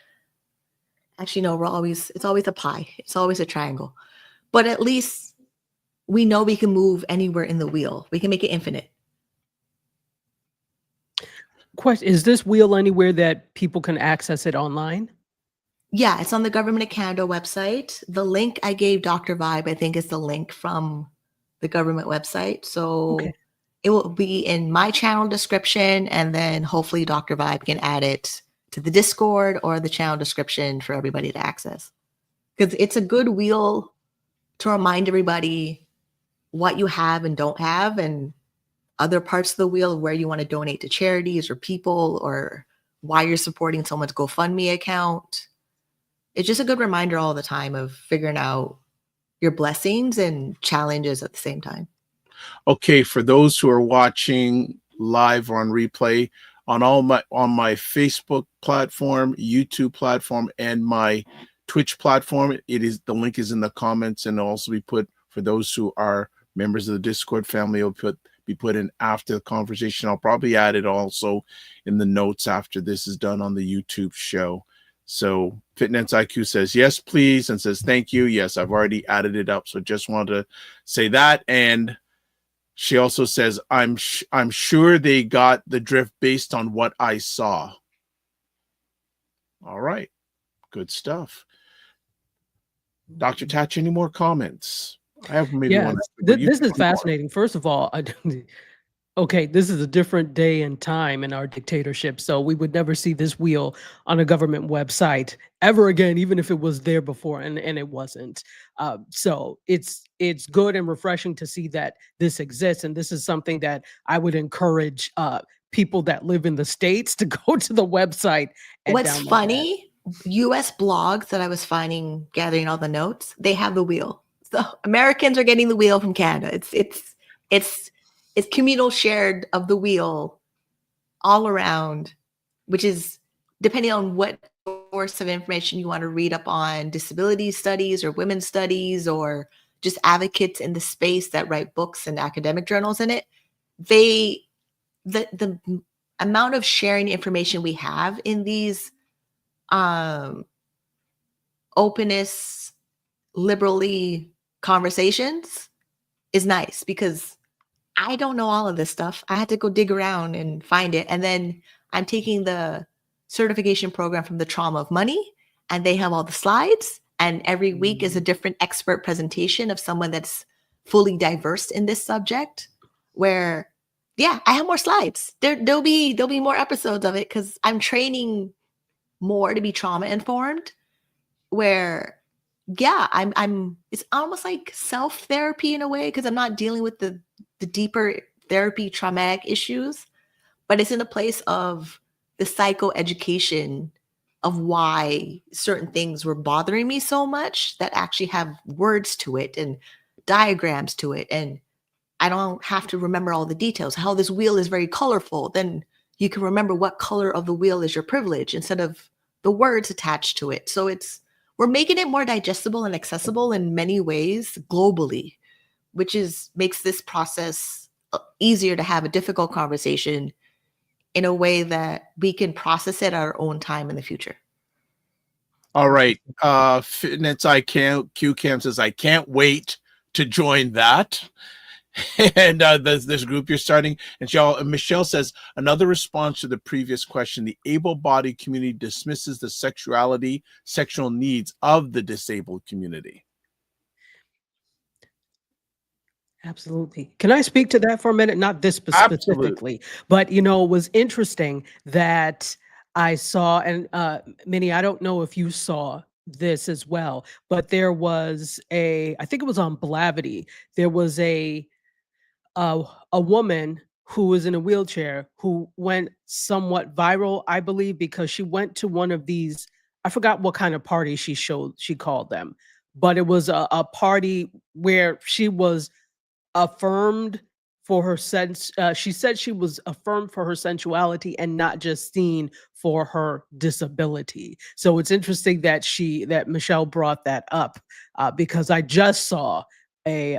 actually, no, it's always a pie. It's always a triangle. But at least we know we can move anywhere in the wheel. We can make it infinite. Question, is this wheel anywhere that people can access it online? Yeah, it's on the Government of Canada website. The link I gave Dr. Vibe, I think, is the link from the government website. So it will be in my channel description, and then hopefully Dr. Vibe can add it to the Discord or the channel description for everybody to access. Because it's a good wheel to remind everybody what you have and don't have, and other parts of the wheel where you want to donate to charities or people, or why you're supporting someone's GoFundMe account. It's just a good reminder all the time of figuring out your blessings and challenges at the same time. Okay, for those who are watching live or on replay, on my Facebook platform, YouTube platform, and my Twitch platform, the link is in the comments, and it'll also be put, for those who are members of the Discord family, it'll be put in after the conversation. I'll probably add it also in the notes after this is done on the YouTube show. So Fitness IQ says, yes, please, and says, thank you. Yes, I've already added it up. So just wanted to say that. And she also says, I'm sure they got the drift based on what I saw. All right. Good stuff. Dr. Tatch, any more comments? I have maybe one. This is fascinating. First of all, okay, this is a different day and time in our dictatorship, so we would never see this wheel on a government website ever again, even if it was there before, and it wasn't. So it's good and refreshing to see that this exists, and this is something that I would encourage people that live in the States to go to the website. And what's funny, US blogs that I was finding, gathering all the notes, they have the wheel. So Americans are getting the wheel from Canada. It's communal shared of the wheel all around, which is depending on what source of information you want to read up on, disability studies or women's studies, or just advocates in the space that write books and academic journals in it. The amount of sharing information we have in these openness, liberally conversations is nice, because I don't know all of this stuff. I had to go dig around and find it. And then I'm taking the certification program from the Trauma of Money, and they have all the slides. And every week is a different expert presentation of someone that's fully diverse in this subject, where, yeah, I have more slides. There'll be more episodes of it, because I'm training more to be trauma informed, where, yeah, I'm it's almost like self-therapy in a way, because I'm not dealing with the deeper therapy traumatic issues, but it's in a place of the psychoeducation of why certain things were bothering me so much that actually have words to it and diagrams to it. And I don't have to remember all the details. How this wheel is very colorful, then you can remember what color of the wheel is your privilege instead of the words attached to it. So we're making it more digestible and accessible in many ways globally, which makes this process easier to have a difficult conversation in a way that we can process it at our own time in the future. All right. Fitness IQ Cam says, I can't wait to join that. And this group you're starting. And Michelle says, another response to the previous question, the able-bodied community dismisses the sexual needs of the disabled community. Absolutely. Can I speak to that for a minute? Not this specifically, but it was interesting that I saw, and Minnie, I don't know if you saw this as well, but there was I think it was on Blavity. There was a woman who was in a wheelchair who went somewhat viral, I believe, because she went to one of these, I forgot what kind of party she called them, but it was a party where she was affirmed for her she said she was affirmed for her sensuality and not just seen for her disability. So it's interesting that Michelle brought that up because I just saw a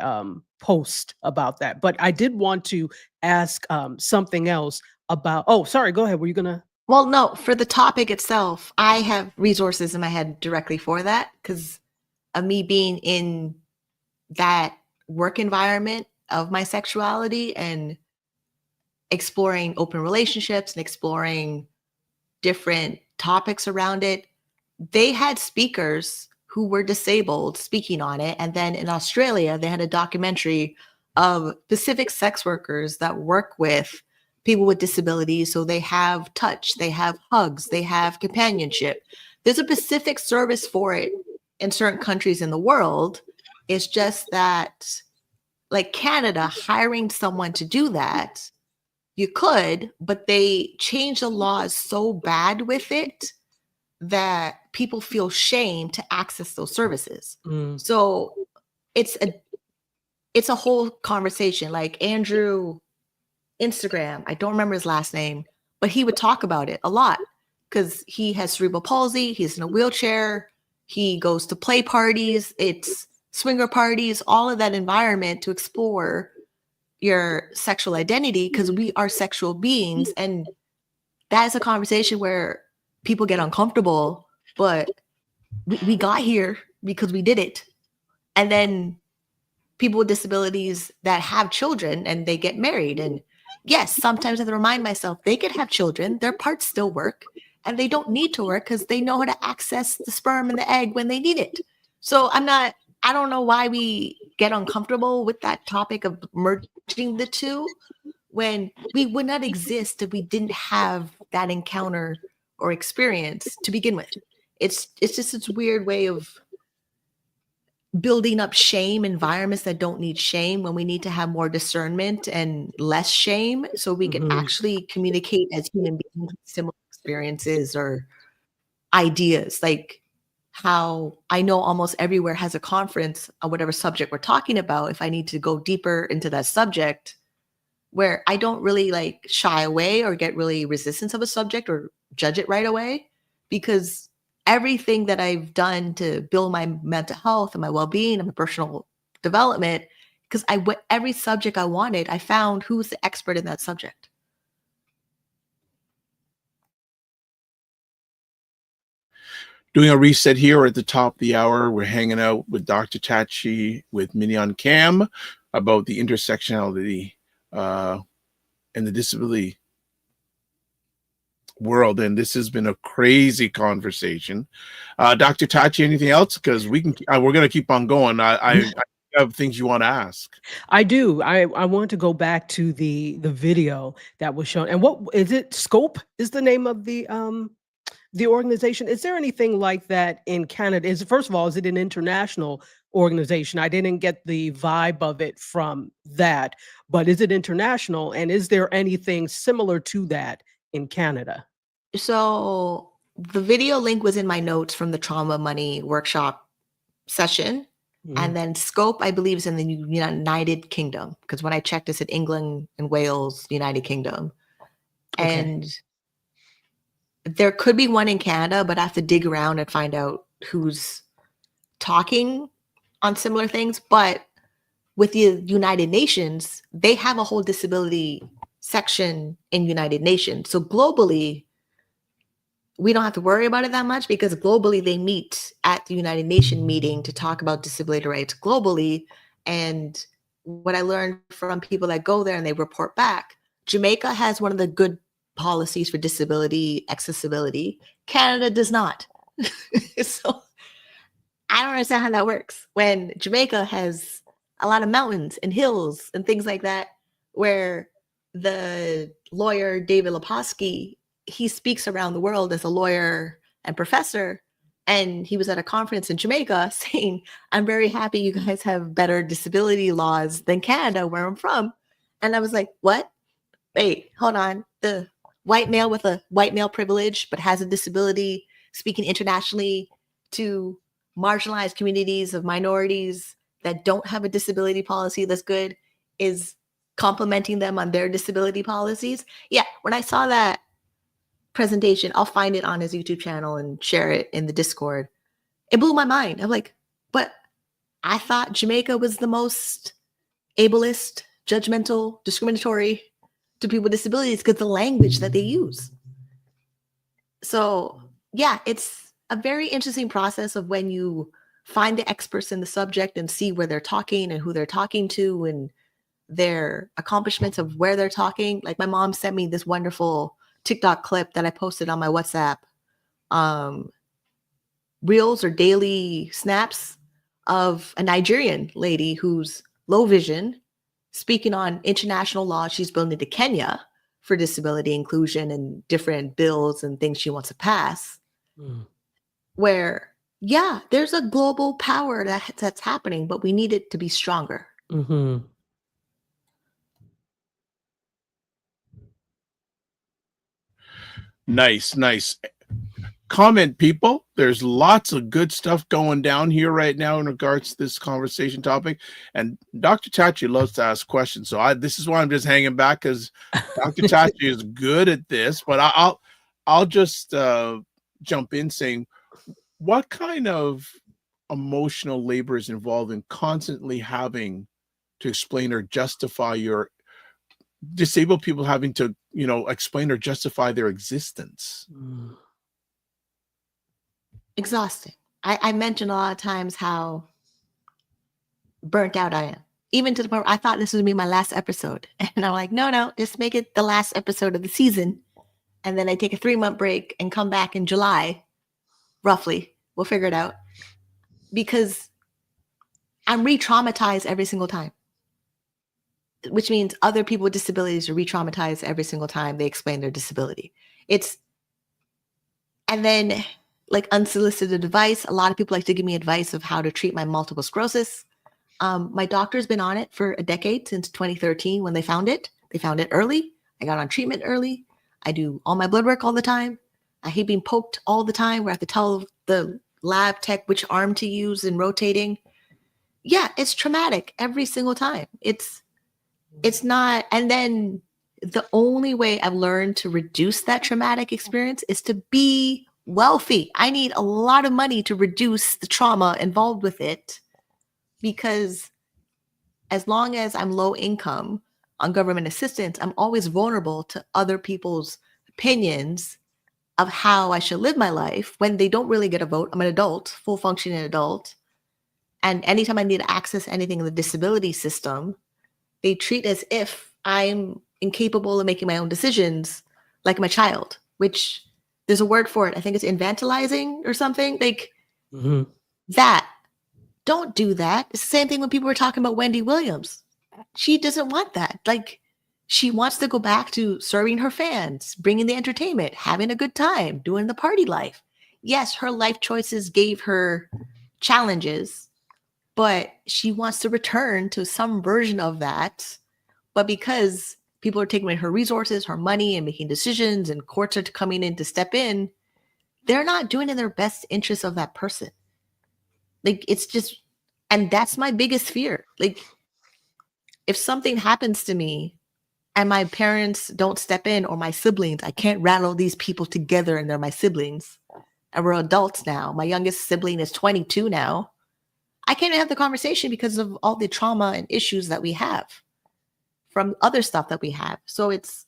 post about that. But I did want to ask something else about, oh, sorry, go ahead. Were you gonna? Well, no, for the topic itself, I have resources in my head directly for that because of me being in that work environment of my sexuality and exploring open relationships and exploring different topics around it. They had speakers who were disabled speaking on it. And then in Australia, they had a documentary of specific sex workers that work with people with disabilities. So they have touch, they have hugs, they have companionship. There's a specific service for it in certain countries in the world. It's just that, like Canada, hiring someone to do that, you could, but they changed the laws so bad with it that people feel shame to access those services. So it's a whole conversation. Like Andrew Instagram, I don't remember his last name, but he would talk about it a lot because he has cerebral palsy, he's in a wheelchair, he goes to play parties, it's swinger parties, all of that environment to explore your sexual identity because we are sexual beings. And that is a conversation where people get uncomfortable, but we got here because we did it. And then people with disabilities that have children and they get married. And yes, sometimes I have to remind myself they could have children, their parts still work, and they don't need to work because they know how to access the sperm and the egg when they need it. So I don't know why we get uncomfortable with that topic of merging the two when we would not exist if we didn't have that encounter or experience to begin with. It's just this weird way of building up shame environments that don't need shame when we need to have more discernment and less shame so we can actually communicate as human beings with similar experiences or ideas. Like how I know almost everywhere has a conference on whatever subject we're talking about. If I need to go deeper into that subject, where I don't really like shy away or get really resistance of a subject or judge it right away, because everything that I've done to build my mental health and my well-being and my personal development, because every subject I wanted, I found who's the expert in that subject. Doing a reset here at the top of the hour. We're hanging out with Dr. Tachi with Minnie on Cam about the intersectionality and the disability world. And this has been a crazy conversation. Dr. Tachi, anything else? Because we're going to keep on going. I have things you want to ask. I do. I want to go back to the video that was shown. And what is it? Scope is the name of the organization. Is there anything like that in Canada? First of all, is it an international organization? I didn't get the vibe of it from that, but is it international? And is there anything similar to that in Canada? So the video link was in my notes from the trauma money workshop session. And then Scope, I believe, is in the United Kingdom, because when I checked, it's in England and Wales, United Kingdom. Okay. And there could be one in Canada, but I have to dig around and find out who's talking on similar things. But with the United Nations, they have a whole disability section in United Nations. So globally, we don't have to worry about it that much, because globally they meet at the United Nations meeting to talk about disability rights globally. And what I learned from people that go there and they report back, Jamaica has one of the good policies for disability accessibility. Canada does not. So I don't understand how that works when Jamaica has a lot of mountains and hills and things like that, where the lawyer David Leposki, he speaks around the world as a lawyer and professor. And he was at a conference in Jamaica saying, I'm very happy you guys have better disability laws than Canada, where I'm from. And I was like, what? Wait, hold on. The white male with a white male privilege, but has a disability, speaking internationally to marginalized communities of minorities that don't have a disability policy that's good, is complimenting them on their disability policies. Yeah, when I saw that presentation, I'll find it on his YouTube channel and share it in the Discord. It blew my mind. I'm like, but I thought Jamaica was the most ableist, judgmental, discriminatory to people with disabilities because the language that they use. So yeah, it's a very interesting process of when you find the experts in the subject and see where they're talking and who they're talking to and their accomplishments of where they're talking. Like my mom sent me this wonderful TikTok clip that I posted on my WhatsApp, reels or daily snaps of a Nigerian lady who's low vision, speaking on international law she's building to Kenya for disability inclusion and different bills and things she wants to pass. Where, yeah, there's a global power that's happening, but we need it to be stronger. Nice. Comment, people. There's lots of good stuff going down here right now in regards to this conversation topic. And Dr. Tachi loves to ask questions. So this is why I'm just hanging back, because Dr. Tachi is good at this. But I'll just jump in saying, what kind of emotional labor is involved in constantly having to explain or justify your disabled people having to, explain or justify their existence? Exhausting. I mentioned a lot of times how burnt out I am, even to the point where I thought this would be my last episode. And I'm like, no, just make it the last episode of the season. And then I take a 3-month break and come back in July, roughly. We'll figure it out. Because I'm re-traumatized every single time. Which means other people with disabilities are re-traumatized every single time they explain their disability. And then like unsolicited advice. A lot of people like to give me advice of how to treat my multiple sclerosis. My doctor's been on it for a decade, since 2013 when they found it. They found it early. I got on treatment early. I do all my blood work all the time. I hate being poked all the time where I have to tell the lab tech which arm to use and rotating. Yeah, it's traumatic every single time. It's not. And then the only way I've learned to reduce that traumatic experience is to be wealthy. I need a lot of money to reduce the trauma involved with it, because as long as I'm low income on government assistance, I'm always vulnerable to other people's opinions of how I should live my life when they don't really get a vote. I'm an adult, full functioning adult. And anytime I need to access anything in the disability system, they treat as if I'm incapable of making my own decisions, like I'm a child, which there's a word for it. I think it's infantilizing or something. Like that. Don't do that. It's the same thing when people were talking about Wendy Williams. She doesn't want that. Like, she wants to go back to serving her fans, bringing the entertainment, having a good time, doing the party life. Yes, her life choices gave her challenges, but she wants to return to some version of that. But because people are taking away her resources, her money, and making decisions, and courts are coming in to step in, they're not doing it in their best interest of that person. Like, it's just, and that's my biggest fear. Like, if something happens to me and my parents don't step in, or my siblings, I can't rattle these people together and they're my siblings. And we're adults now. My youngest sibling is 22 now. I can't have the conversation because of all the trauma and issues that we have from other stuff that we have. So it's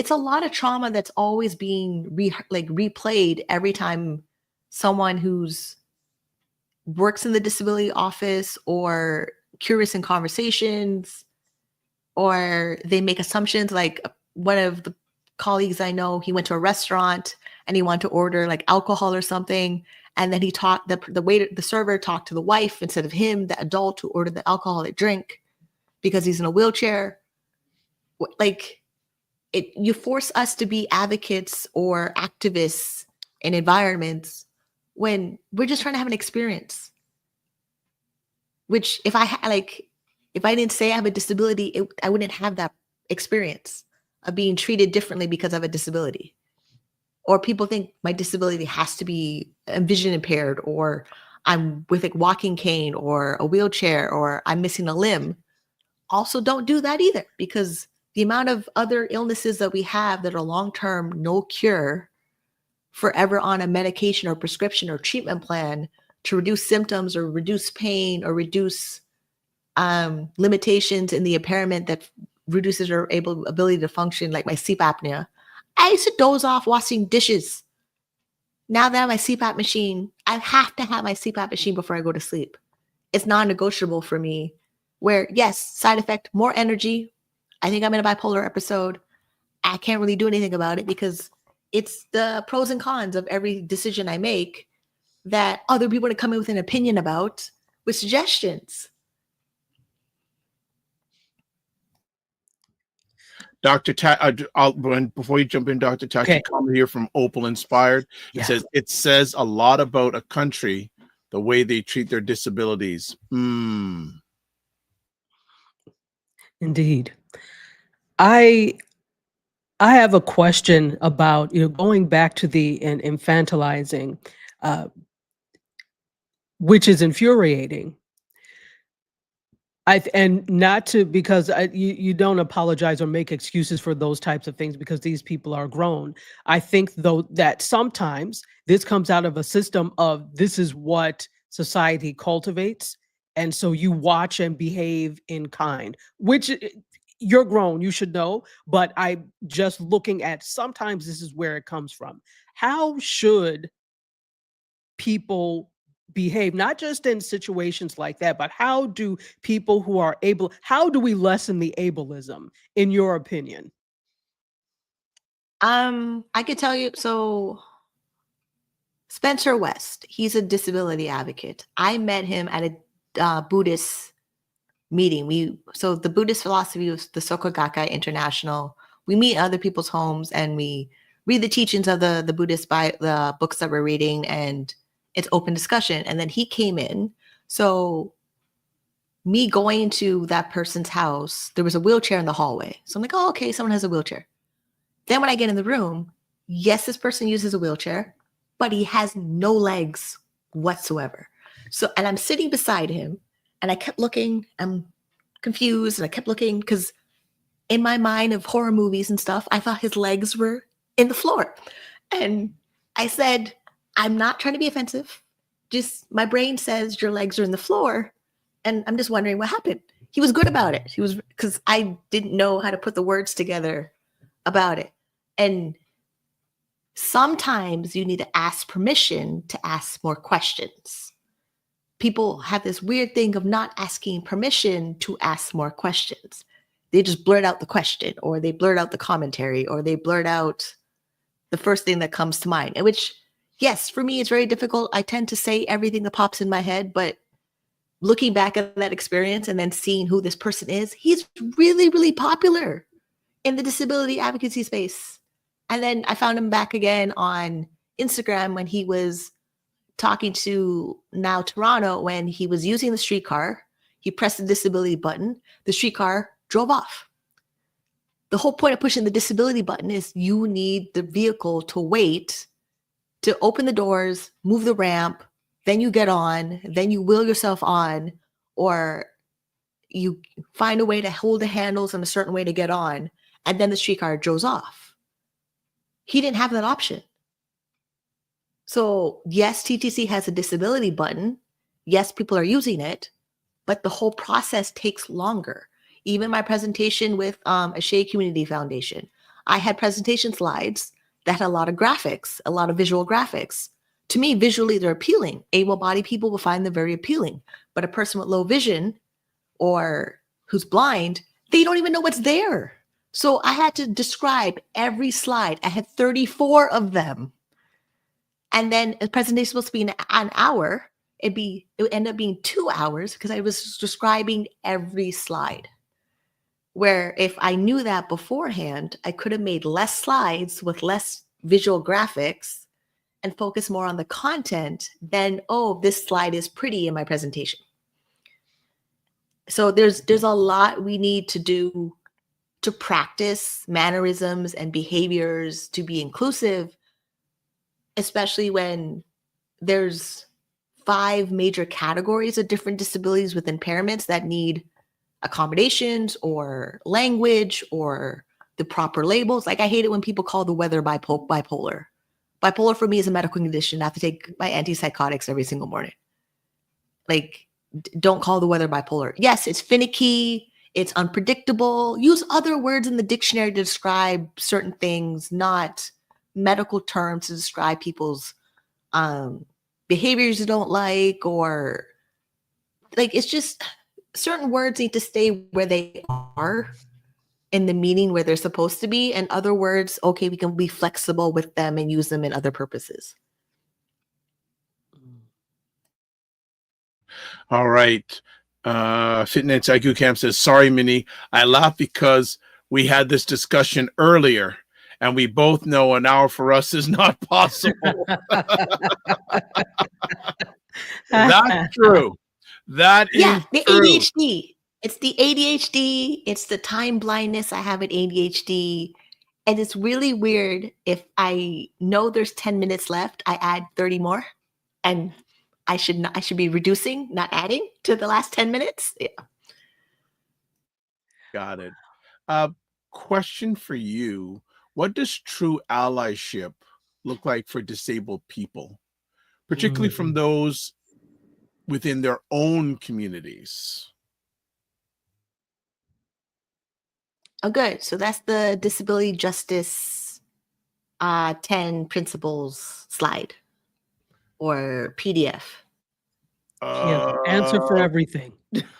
a lot of trauma that's always being replayed every time someone who's works in the disability office or curious in conversations, or they make assumptions. Like one of the colleagues I know, he went to a restaurant and he wanted to order like alcohol or something. And then he talked, the server talked to the wife instead of him, the adult who ordered the alcoholic drink, because he's in a wheelchair. Like, you force us to be advocates or activists in environments when we're just trying to have an experience. Which if I didn't say I have a disability, I wouldn't have that experience of being treated differently because I have a disability. Or people think my disability has to be vision impaired, or I'm with a walking cane or a wheelchair, or I'm missing a limb. Also, don't do that either, because the amount of other illnesses that we have that are long-term, no cure, forever on a medication or prescription or treatment plan to reduce symptoms or reduce pain or reduce limitations in the impairment that reduces our ability to function, like my sleep apnea. I used to doze off washing dishes. Now that I have my CPAP machine, I have to have my CPAP machine before I go to sleep. It's non-negotiable for me. Where, yes, side effect, more energy. I think I'm in a bipolar episode. I can't really do anything about it because it's the pros and cons of every decision I make that other people are coming with an opinion about with suggestions. Dr. Before you jump in, Dr. Tachi, Okay. comment here from Opal Inspired. It Yeah. says a lot about a country, the way they treat their disabilities. Indeed. I have a question about, going back to the infantilizing, which is infuriating. And not to, because you don't apologize or make excuses for those types of things, because these people are grown. I think, though, that sometimes this comes out of a system of this is what society cultivates. And so you watch and behave in kind, which you're grown, you should know. But I just looking at, sometimes this is where it comes from. How should people behave, not just in situations like that, but how do people who are able, how do we lessen the ableism, in your opinion? I could tell you, so Spencer West, he's a disability advocate. I met him at a Buddhist meeting. So the Buddhist philosophy was the Soka Gakkai International. We meet in other people's homes and we read the teachings of the Buddhist by the books that we're reading, and it's open discussion. And then he came in. So me going to that person's house, there was a wheelchair in the hallway. So I'm like, oh, okay, someone has a wheelchair. Then when I get in the room, yes, this person uses a wheelchair, but he has no legs whatsoever. So, and I'm sitting beside him and I kept looking, I'm confused, and I kept looking because in my mind of horror movies and stuff, I thought his legs were in the floor. And I said, I'm not trying to be offensive. Just my brain says your legs are in the floor. And I'm just wondering what happened. He was good about it. He was, because I didn't know how to put the words together about it. And sometimes you need to ask permission to ask more questions. People have this weird thing of not asking permission to ask more questions. They just blurt out the question, or they blurt out the commentary, or they blurt out the first thing that comes to mind. And which, yes, for me, it's very difficult. I tend to say everything that pops in my head, but looking back at that experience and then seeing who this person is, he's really, really popular in the disability advocacy space. And then I found him back again on Instagram when he was talking to Now Toronto, when he was using the streetcar. He pressed the disability button. The streetcar drove off. The whole point of pushing the disability button is you need the vehicle to wait to open the doors, move the ramp, then you get on, then you wheel yourself on, or you find a way to hold the handles in a certain way to get on, and then the streetcar goes off. He didn't have that option. So yes, TTC has a disability button. Yes, people are using it, but the whole process takes longer. Even my presentation with a Shea Community Foundation, I had presentation slides that had a lot of graphics, a lot of visual graphics. To me, visually, they're appealing. Able-bodied people will find them very appealing. But a person with low vision or who's blind, they don't even know what's there. So I had to describe every slide. I had 34 of them. And then a presentation was supposed to be an hour. It would end up being 2 hours because I was describing every slide. Where if I knew that beforehand, I could have made less slides with less visual graphics and focus more on the content than, oh, this slide is pretty in my presentation. So there's a lot we need to do to practice mannerisms and behaviors to be inclusive, especially when there's 5 major categories of different disabilities with impairments that need accommodations or language or the proper labels. Like I hate it when people call the weather bipolar. Bipolar for me is a medical condition. I have to take my antipsychotics every single morning. Like, don't call the weather bipolar. Yes, it's finicky. It's unpredictable. Use other words in the dictionary to describe certain things, not medical terms to describe people's behaviors you don't like, or like, it's just certain words need to stay where they are in the meaning where they're supposed to be, and other words, okay, we can be flexible with them and use them in other purposes. All right. Fitness IQ Camp says, sorry, Minnie. I laugh because we had this discussion earlier and we both know an hour for us is not possible. That's true. That is the true. ADHD. It's the ADHD. It's the time blindness. I have an ADHD. And it's really weird. If I know there's 10 minutes left, I add 30 more. And I should be reducing, not adding to the last 10 minutes. Yeah. Got it. Question for you. What does true allyship look like for disabled people, particularly from those within their own communities? Oh, good. So that's the disability justice 10 principles slide or PDF. Answer for everything.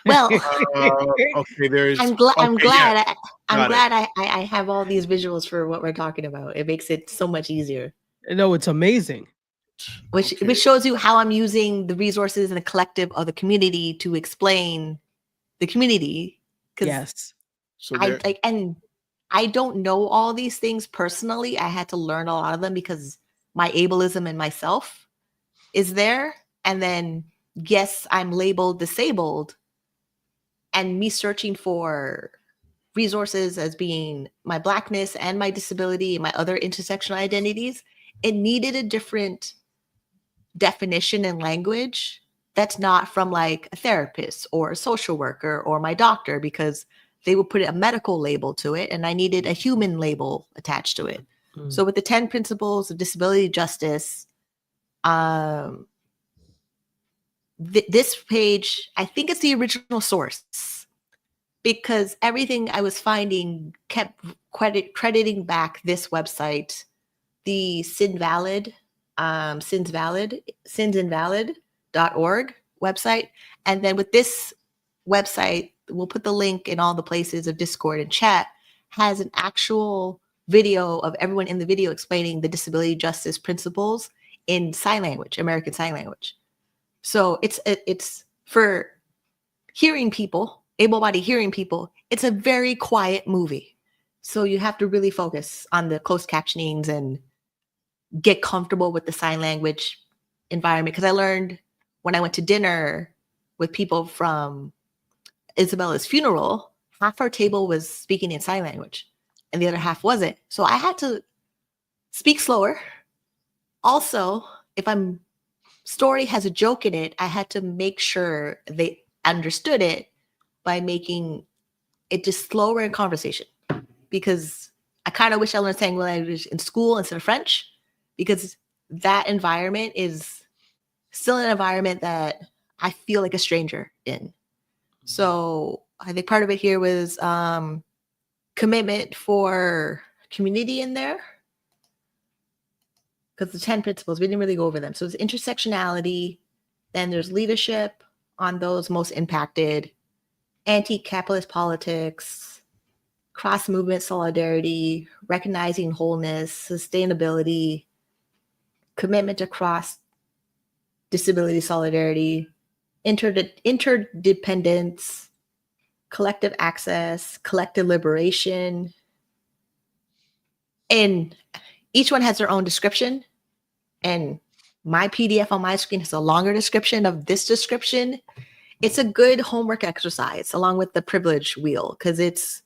Well, okay, there's. I'm glad Yeah. I have all these visuals for what we're talking about. It makes it so much easier. No, it's amazing. Which shows you how I'm using the resources and the collective of the community to explain the community. Yes. So I don't know all these things personally. I had to learn a lot of them because my ableism in myself is there. And then, yes, I'm labeled disabled. And me searching for resources as being my Blackness and my disability and my other intersectional identities, it needed a different definition and language that's not from like a therapist or a social worker or my doctor, because they would put a medical label to it and I needed a human label attached to it. So with the 10 principles of disability justice, this page, I think it's the original source, because everything I was finding kept crediting back this website, the sinsinvalid.org website. And then with this website, we'll put the link in all the places of Discord and chat, has an actual video of everyone in the video explaining the disability justice principles in sign language, American Sign Language. So it's for hearing people, able-bodied hearing people. It's a very quiet movie. So you have to really focus on the closed captionings and get comfortable with the sign language environment. Because I learned when I went to dinner with people from Isabella's funeral, half our table was speaking in sign language. and the other half wasn't. So I had to speak slower. Also, if I'm story has a joke in it, I had to make sure they understood it by making it just slower in conversation, because I kind of wish I learned Sangli language in school instead of French, because that environment is still an environment that I feel like a stranger in. So I think part of it here was commitment for community in there, because the 10 principles, we didn't really go over them. So it's intersectionality, then there's leadership on those most impacted, anti-capitalist politics, cross-movement solidarity, recognizing wholeness, sustainability, commitment to cross-disability solidarity, interdependence, collective access, collective liberation. And each one has their own description. And my PDF on my screen has a longer description of this description. It's a good homework exercise along with the privilege wheel, because it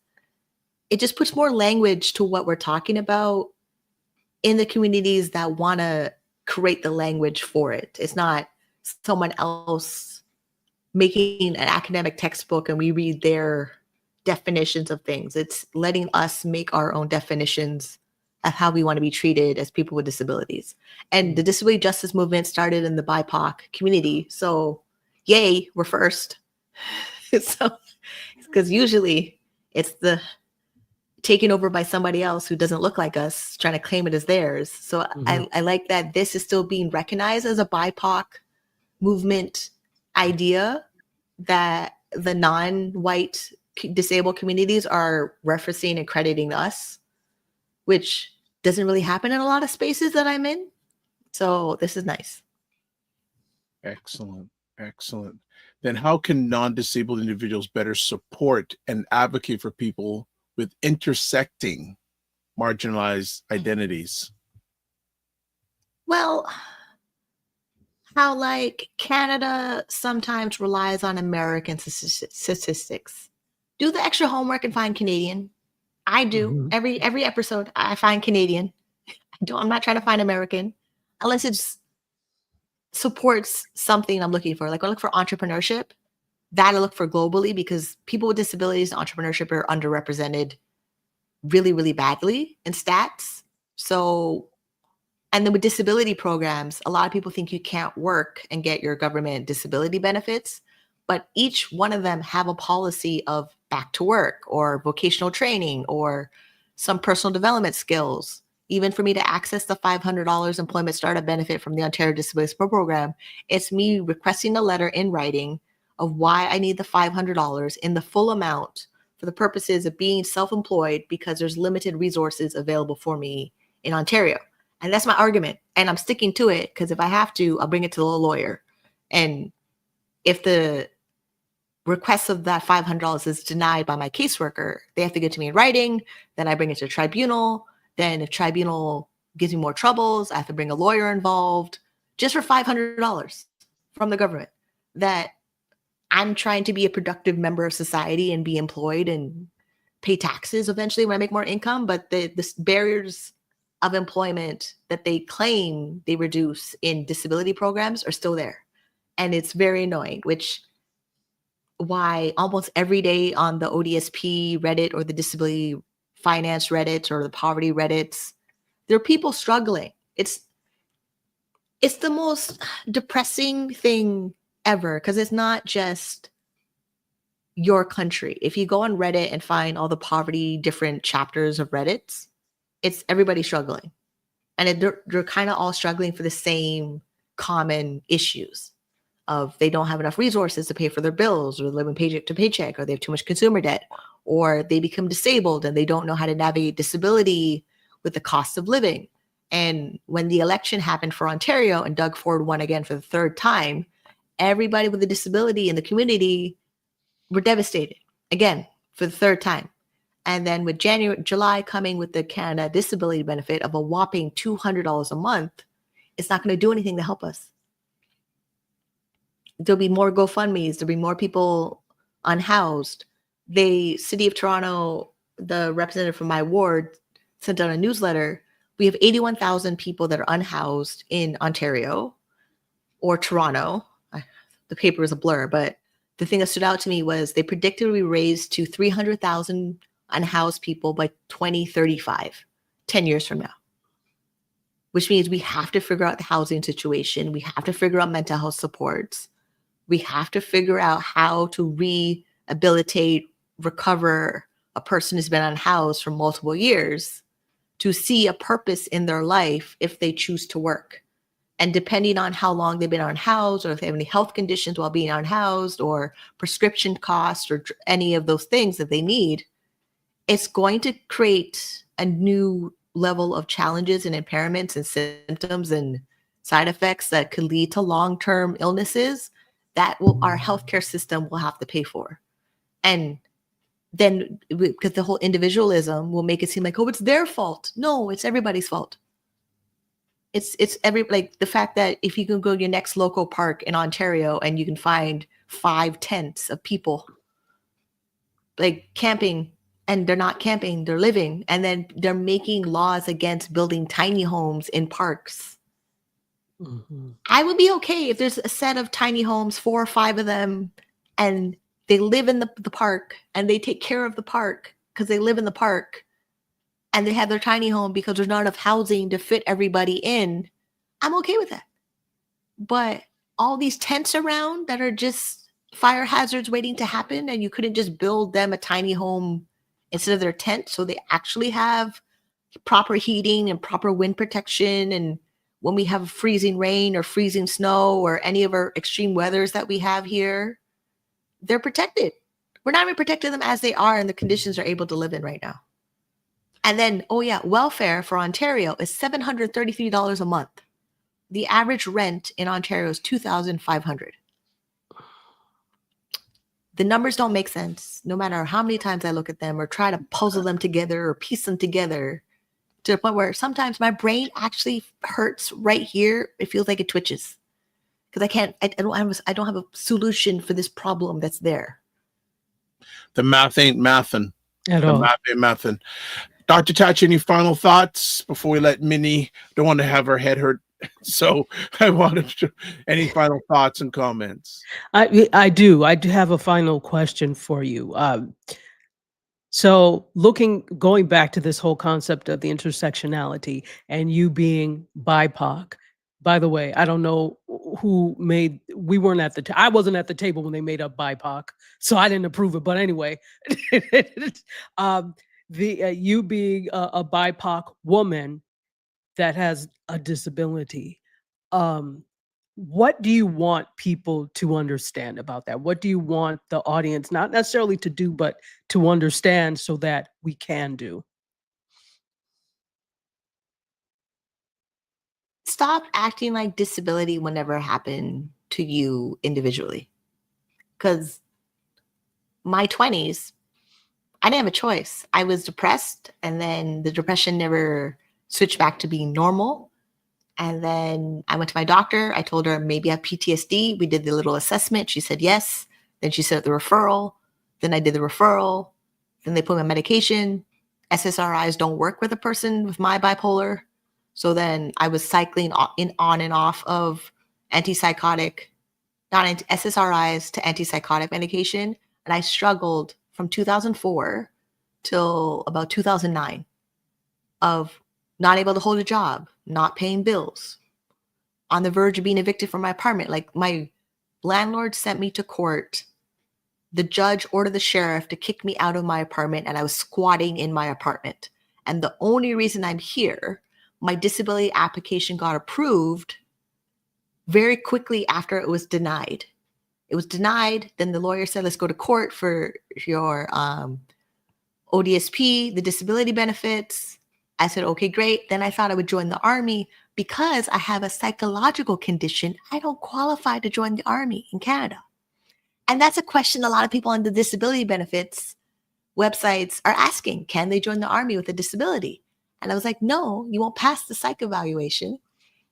just puts more language to what we're talking about in the communities that want to create the language for it. It's not someone else making an academic textbook and we read their definitions of things. It's letting us make our own definitions of how we want to be treated as people with disabilities. And the disability justice movement started in the BIPOC community. So yay, we're first. So, because usually it's the taken over by somebody else who doesn't look like us, trying to claim it as theirs. So I like that this is still being recognized as a BIPOC movement idea, that the non-white disabled communities are referencing and crediting us, which doesn't really happen in a lot of spaces that I'm in. So this is nice. Excellent. Excellent. Then how can non-disabled individuals better support and advocate for people with intersecting marginalized identities? Well, how like Canada sometimes relies on American statistics. Do the extra homework and find Canadian. I do. Every episode I find Canadian. I'm not trying to find American unless it's supports something I'm looking for. Like I look for entrepreneurship. That I look for globally, because people with disabilities and entrepreneurship are underrepresented really, really badly in stats. So, and then with disability programs, a lot of people think you can't work and get your government disability benefits, but each one of them have a policy of back to work or vocational training or some personal development skills. Even for me to access the $500 employment startup benefit from the Ontario Disability Support Program, it's me requesting a letter in writing of why I need the $500 in the full amount for the purposes of being self-employed, because there's limited resources available for me in Ontario. And that's my argument. And I'm sticking to it, because if I have to, I'll bring it to the lawyer. And if the request of that $500 is denied by my caseworker, they have to get to me in writing. Then I bring it to tribunal. Then if tribunal gives me more troubles, I have to bring a lawyer involved just for $500 from the government. That I'm trying to be a productive member of society and be employed and pay taxes eventually when I make more income. But the barriers of employment that they claim they reduce in disability programs are still there. And it's very annoying, which why almost every day on the ODSP Reddit or the disability finance Reddits or the poverty Reddits, there are people struggling. It's the most depressing thing ever, because it's not just your country. If you go on Reddit and find all the poverty different chapters of Reddits, it's everybody struggling. And they're kind of all struggling for the same common issues of they don't have enough resources to pay for their bills, or living paycheck to paycheck, or they have too much consumer debt, or they become disabled and they don't know how to navigate disability with the cost of living. And when the election happened for Ontario and Doug Ford won again for the third time, everybody with a disability in the community were devastated again for the third time. And then with July coming with the Canada disability benefit of a whopping $200 a month, it's not going to do anything to help us. There'll be more GoFundMes. There'll be more people unhoused. The City of Toronto the representative from my ward sent out a newsletter. We have 81,000 people that are unhoused in Ontario or Toronto. The paper is a blur, but the thing that stood out to me was they predicted we raise to 300,000 unhoused people by 2035, 10 years from now, which means we have to figure out the housing situation. We have to figure out mental health supports. We have to figure out how to rehabilitate, recover a person who's been unhoused for multiple years to see a purpose in their life if they choose to work. And depending on how long they've been unhoused, or if they have any health conditions while being unhoused, or prescription costs, or any of those things that they need, it's going to create a new level of challenges and impairments and symptoms and side effects that could lead to long-term illnesses that our healthcare system will have to pay for. And then, because the whole individualism will make it seem like, oh, it's their fault. No, it's everybody's fault. It's like the fact that if you can go to your next local park in Ontario and you can find 5 tents of people like camping, and they're not camping, they're living, and then they're making laws against building tiny homes in parks. Mm-hmm. I would be okay if there's a set of tiny homes, 4 or 5 of them, and they live in the park and they take care of the park because they live in the park, and they have their tiny home because there's not enough housing to fit everybody in. I'm okay with that. But all these tents around that are just fire hazards waiting to happen, and you couldn't just build them a tiny home instead of their tent so they actually have proper heating and proper wind protection. And when we have freezing rain or freezing snow or any of our extreme weathers that we have here, they're protected. We're not even protecting them as they are in the conditions they're able to live in right now. And then, oh yeah, welfare for Ontario is $733 a month. The average rent in Ontario is $2,500. The numbers don't make sense, no matter how many times I look at them or try to puzzle them together or piece them together, to the point where sometimes my brain actually hurts right here. It feels like it twitches because I don't have a solution for this problem that's there. The math ain't mathin'. At all. Math ain't mathin'. Dr. Tatch, any final thoughts before we let Minnie? Don't want to have her head hurt, so I wanted to. Any final thoughts and comments? I do have a final question for you. So going back to this whole concept of the intersectionality and you being BIPOC. By the way, I don't know who we weren't at I wasn't at the table when they made up BIPOC, so I didn't approve it. But anyway, you being a BIPOC woman that has a disability, what do you want people to understand about that? What do you want the audience not necessarily to do, but to understand so that we can do? Stop acting like disability will never happen to you individually. Because my 20s, I didn't have a choice. I was depressed, and then the depression never switched back to being normal. And then I went to my doctor. I told her maybe I have PTSD. We did the little assessment. She said yes. Then she said the referral. Then I did the referral. Then they put me on medication. SSRIs don't work with a person with my bipolar. So then I was cycling on and off of SSRIs to antipsychotic medication. And I struggled from 2004 till about 2009 of not able to hold a job, not paying bills, on the verge of being evicted from my apartment. Like, my landlord sent me to court. The judge ordered the sheriff to kick me out of my apartment, and I was squatting in my apartment. And the only reason I'm here, my disability application got approved very quickly after it was denied. It was denied. Then the lawyer said, let's go to court for your ODSP, the disability benefits. I said, okay, great. Then I thought I would join the Army because I have a psychological condition. I don't qualify to join the Army in Canada. And that's a question a lot of people on the disability benefits websites are asking. Can they join the Army with a disability? And I was like, no, you won't pass the psych evaluation.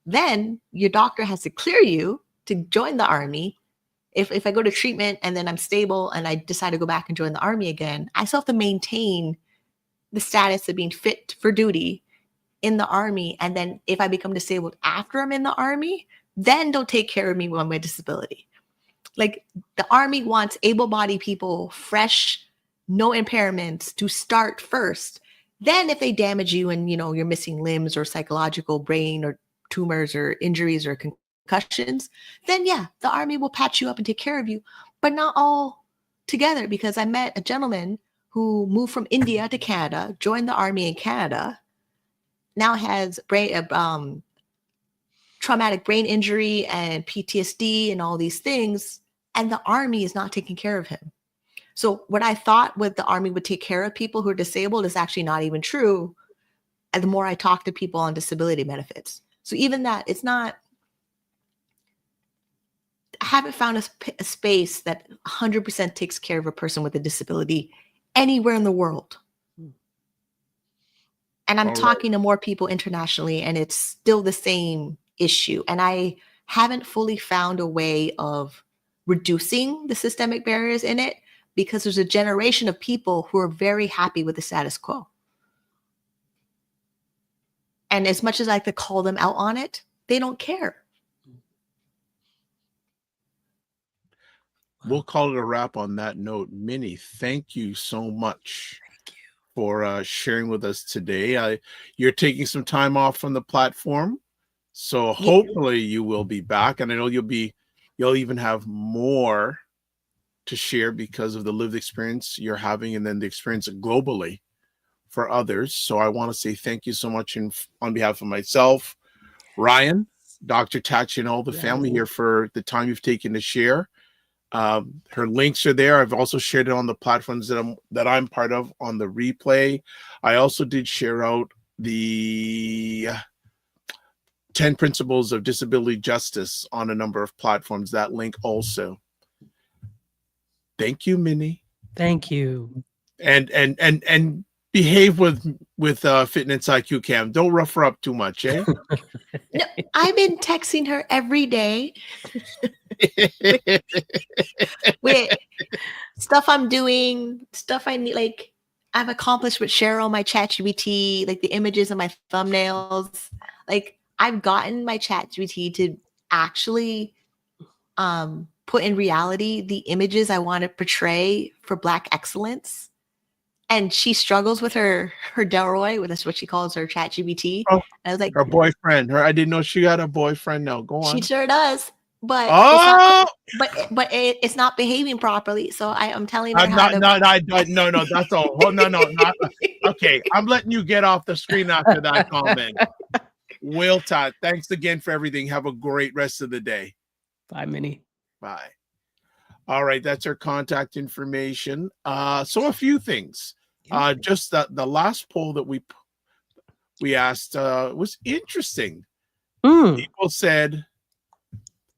Then your doctor has to clear you to join the Army. If I go to treatment and then I'm stable and I decide to go back and join the Army again, I still have to maintain the status of being fit for duty in the Army, and then if I become disabled after I'm in the Army, then don't take care of me with my disability. Like, the Army wants able-bodied people, fresh, no impairments, to start first. Then if they damage you and, you're missing limbs or psychological brain or tumors or injuries or concussions, then yeah, the Army will patch you up and take care of you, but not all together. Because I met a gentleman who moved from India to Canada, joined the Army in Canada, now has traumatic brain injury and PTSD and all these things, and the Army is not taking care of him. So what I thought the Army would take care of people who are disabled is actually not even true. And the more I talk to people on disability benefits. So even that, it's not, I haven't found a space that 100% takes care of a person with a disability anywhere in the world. And I'm talking to more people internationally, and it's still the same issue. And I haven't fully found a way of reducing the systemic barriers in it, because there's a generation of people who are very happy with the status quo. And as much as I like to call them out on it, they don't care. We'll call it a wrap on that note. Minnie, thank you so much for sharing with us today. You're taking some time off from the platform, so hopefully you will be back. And I know you'll even have more to share because of the lived experience you're having, and then the experience globally for others. So I want to say thank you so much on behalf of myself, Ryan, Dr. Tachi, and all the family here for the time you've taken to share. Her links are there. I've also shared it on the platforms that I'm part of on the replay. I also did share out the 10 Principles of Disability Justice on a number of platforms. That link also. Thank you, Minnie. Thank you. And behave with Fitness IQ Cam. Don't rough her up too much, eh? No, I've been texting her every day with stuff I'm doing, stuff I need, like I've accomplished with Cheryl, my ChatGPT, like the images of my thumbnails. Like, I've gotten my ChatGPT to actually put in reality the images I want to portray for Black excellence. And she struggles with her Delroy, that's what she calls her ChatGPT. Oh, I was like, her boyfriend. I didn't know she had a boyfriend. No, go on. she sure does, but it's not behaving properly. So I'm telling her no, that's all. Oh, no, not okay. I'm letting you get off the screen after that comment. Will Todd, thanks again for everything. Have a great rest of the day. Bye, Minnie. Bye. All right, that's our contact information. So a few things. Just the last poll that we asked was interesting. People said,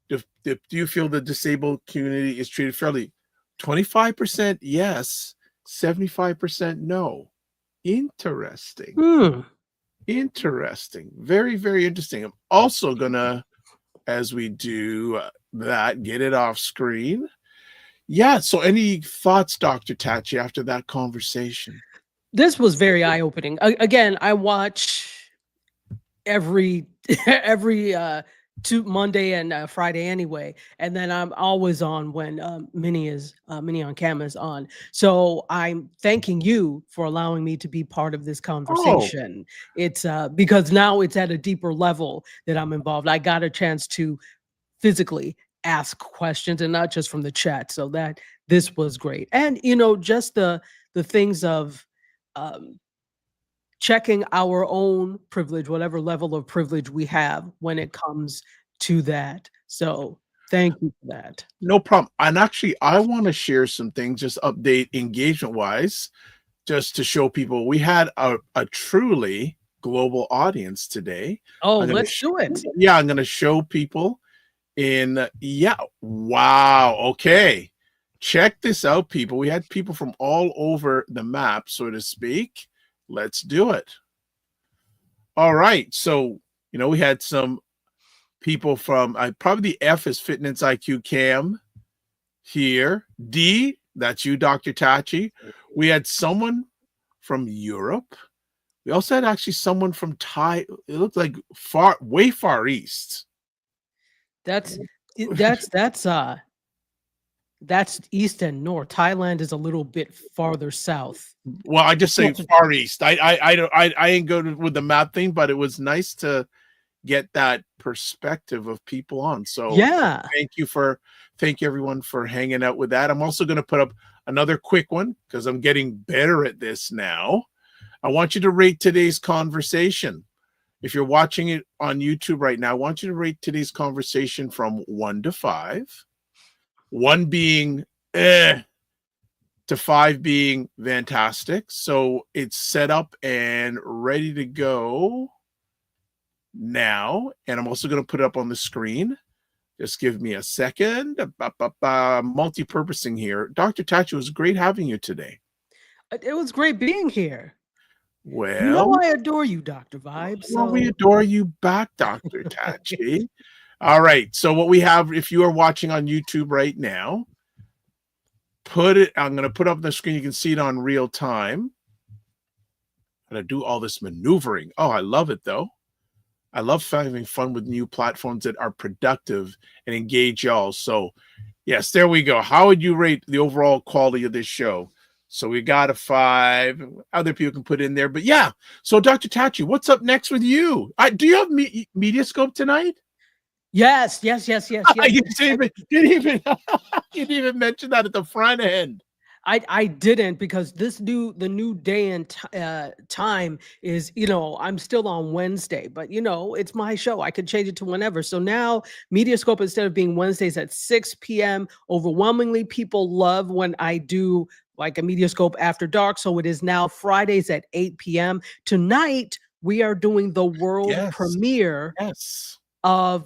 do you feel the disabled community is treated fairly? 25% yes, 75% no. Interesting. Interesting. Very, very interesting. I'm also gonna, as we do that, get it off screen. Yeah. So any thoughts, Dr. Tachi, after that conversation? This was very eye-opening. Again, I watch every Monday and Friday anyway, and then I'm always on when Minnie on Cam is on. So I'm thanking you for allowing me to be part of this conversation. It's because now it's at a deeper level that I'm involved. I got a chance to physically ask questions and not just from the chat. So that this was great. And just the things of checking our own privilege, whatever level of privilege we have when it comes to that. So thank you for that. No problem. And actually, I want to share some things, just update engagement wise, just to show people we had a truly global audience today. Oh, let's do it. Yeah, I'm going to show people wow. Okay. Check this out, people. We had people from all over the map, so to speak. Let's do it. All right. So, we had some people from probably the F is Fitness IQ Cam here. D, that's you, Dr. Tachi. We had someone from Europe. We also had actually someone from Thai. It looked like way far east. That's east and north. Thailand is a little bit farther south. Well, I just say far east. I ain't good with the map thing, but it was nice to get that perspective of people on. So yeah, thank you everyone for hanging out with that. I'm also going to put up another quick one because I'm getting better at this now. I want you to rate today's conversation. If you're watching it on YouTube right now, I want you to rate today's conversation from 1 to 5. 1 being to 5 being fantastic. So it's set up and ready to go now. And I'm also going to put it up on the screen. Just give me a second. Multi-purposing here. Dr. Tachi, it was great having you today. It was great being here. Well, you know I adore you, Dr. Vibe. Well, we adore you back, Dr. Tachi. All right. So what we have, if you are watching on YouTube right now, I'm going to put up on the screen. You can see it on real time. I'm going to do all this maneuvering. Oh, I love it, though. I love having fun with new platforms that are productive and engage y'all. So, yes, there we go. How would you rate the overall quality of this show? So we got a 5. Other people can put in there. But, yeah. So, Dr. Tachi, what's up next with you? Do you have Mediascope tonight? Yes. You didn't even mention that at the front end. I didn't, because the new day and time is, I'm still on Wednesday, but it's my show. I could change it to whenever. So now Mediascope, instead of being Wednesdays at 6 p.m., overwhelmingly people love when I do like a Mediascope After Dark. So it is now Fridays at 8 p.m. Tonight, we are doing the world premiere. Yes. Of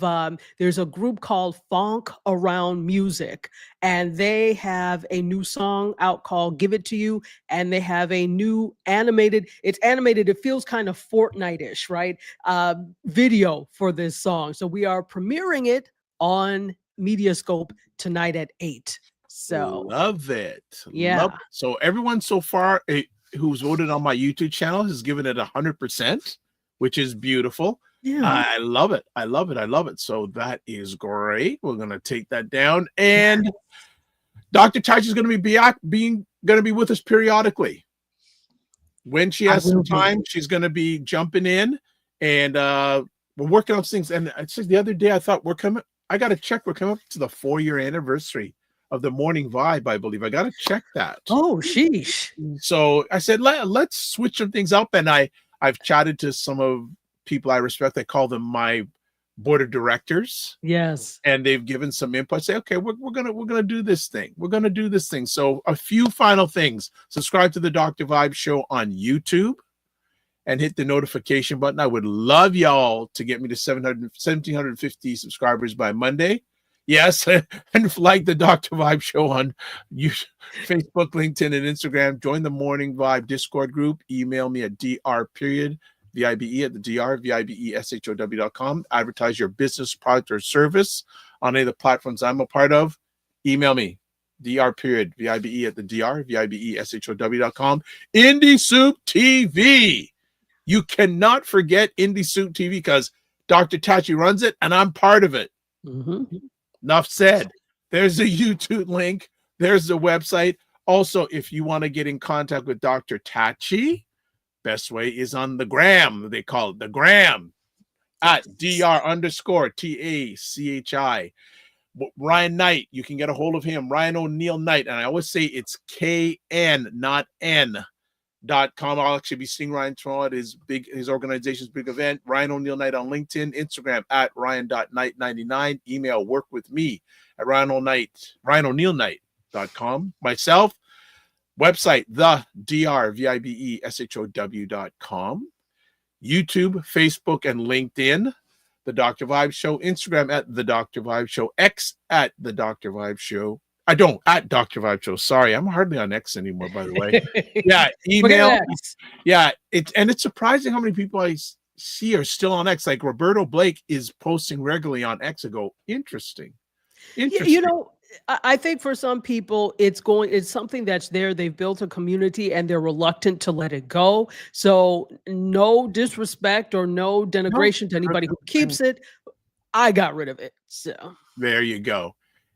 there's a group called Funk Around Music, and they have a new song out called Give It To You, and they have a new it's animated, it feels kind of Fortnite-ish, right? Video for this song. So we are premiering it on Mediascope tonight at 8. So love it. Yeah. Love it. So everyone so far who's voted on my YouTube channel has given it 100%, which is beautiful. Yeah, I love it. I love it. So that is great. We're gonna take that down, and Dr. Tachi is going to be with us periodically. When she has some time, she's going to be jumping in, and we're working on things. And it's just the other day I thought we're coming up to the 4-year anniversary of the Morning Vibe. I believe I got to check that. Oh, sheesh. So I said let's switch some things up, and I've chatted to some of people I respect. I call them my board of directors. Yes. And they've given some input. Say, okay, we're gonna do this thing. We're gonna do this thing. So a few final things. Subscribe to the Dr. Vibe Show on YouTube and hit the notification button. I would love y'all to get me to 1,750 subscribers by Monday. Yes, and like the Dr. Vibe Show on YouTube, Facebook, LinkedIn, and Instagram. Join the Morning Vibe Discord group. Email me at dr.vibe@vibeshow.com. Advertise your business, product, or service on any of the platforms I'm a part of. Email me, dr.vibe@vibeshow.com. Indie Soup TV. You cannot forget Indie Soup TV because Dr. Tachi runs it and I'm part of it. Mm-hmm. Enough said. There's the YouTube link. There's the website. Also, if you want to get in contact with Dr. Tachi, best way is on the gram. They call it the gram at dr_TACHI. Ryan Knight, you can get a hold of him. Ryan Oneil Knight. And I always say it's KN, not N.com. I'll actually be seeing Ryan tomorrow at his organization's big event. Ryan Oneil Knight on LinkedIn, Instagram at Ryan.Knight99. Email work with me at RyanOneilKnight.com. Myself, website, the drvibeshow.com. YouTube, Facebook, and LinkedIn, The Dr. Vibe Show. Instagram at The Dr. Vibe Show. X at The Dr. Vibe Show. I don't, at Dr. Vibe Show. Sorry, I'm hardly on X anymore, by the way. Yeah, email. Yeah, it's surprising how many people I see are still on X. Like Roberto Blake is posting regularly on X. I go, interesting. You know, I think for some people, it's something that's there. They've built a community and they're reluctant to let it go. So no disrespect or no denigration to anybody who keeps it. I got rid of it. So there you go.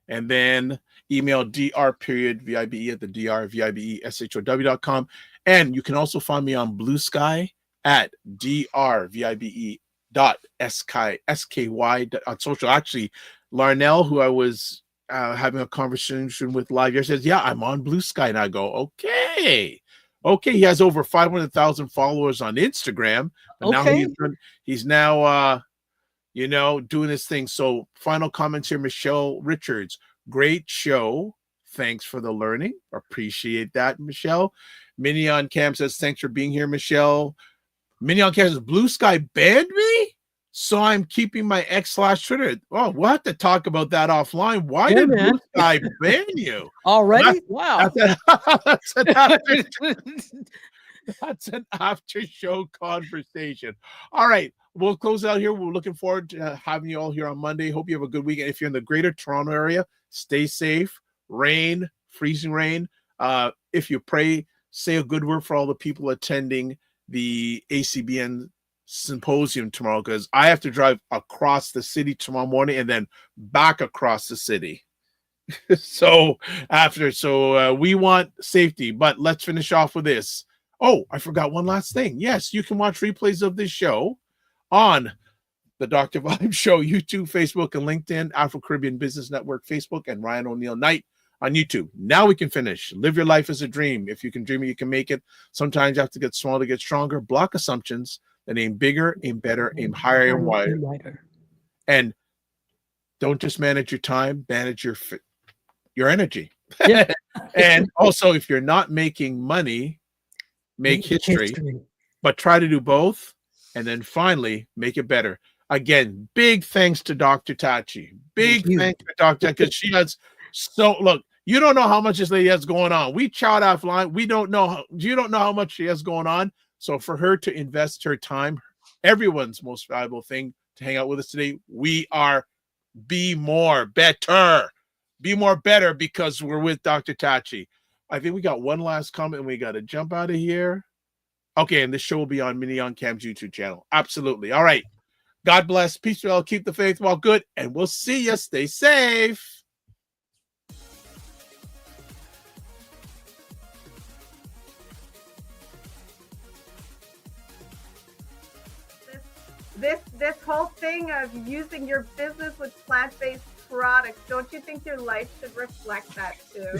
And then email dr.vibe at the drvibeshow.com. And you can also find me on Blue Sky at drvibe.sky on social. Actually, Larnell, who I was having a conversation with live here, says, yeah, I'm on Blue Sky. And I go, okay. He has over 500,000 followers on Instagram. But now he's now doing his thing. So final comments here, Michelle Richards. Great show. Thanks for the learning. Appreciate that, Michelle. Minnie on Cam says, thanks for being here, Michelle. Minnie on Cam says, Blue Sky banned me? So I'm keeping my X/Twitter. Oh, we'll have to talk about that offline. Why did Blue Sky ban you? Already? Wow. That's an after show conversation. All right. We'll close out here. We're looking forward to having you all here on Monday. Hope you have a good weekend. If you're in the greater Toronto area, stay safe. Rain, freezing rain. If you pray, say a good word for all the people attending the ACBN symposium tomorrow, because I have to drive across the city tomorrow morning and then back across the city. So we want safety, but let's finish off with this. Oh, I forgot one last thing. Yes, you can watch replays of this show on the Dr. Vibe Show, YouTube, Facebook, and LinkedIn, Afro Caribbean Business Network, Facebook, and Ryan Oneil Knight on YouTube. Now we can finish. Live your life as a dream. If you can dream it, you can make it. Sometimes you have to get small to get stronger. Block assumptions and aim bigger, aim better, aim higher and wider. And don't just manage your time, manage your energy. Yeah. And also, if you're not making money, make history, but try to do both. And then finally, make it better. Again, big thanks to Dr. Tachi. Big thanks to Dr. because she has look, you don't know how much this lady has going on. We chat offline. You don't know how much she has going on. So for her to invest her time, everyone's most valuable thing to hang out with us today, we are be more better because we're with Dr. Tachi. I think we got one last comment and we got to jump out of here. Okay, and this show will be on Minnie on Cam's YouTube channel. Absolutely. All right. God bless. Peace, well, keep the faith, while good, and we'll see you. Stay safe. This whole thing of using your business with plant-based products, don't you think your life should reflect that too?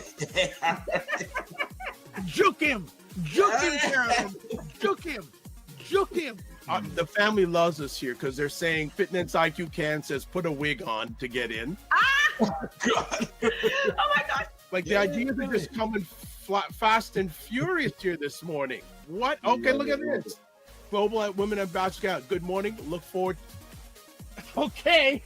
Juke him, Carolyn. Juke him. The family loves us here because they're saying Fitness IQ Can says put a wig on to get in. Oh God! Oh my God! Like the ideas are just coming fast and furious here this morning. What? Okay, look at this. Global Women Ambassador. Good morning. Look forward. Okay.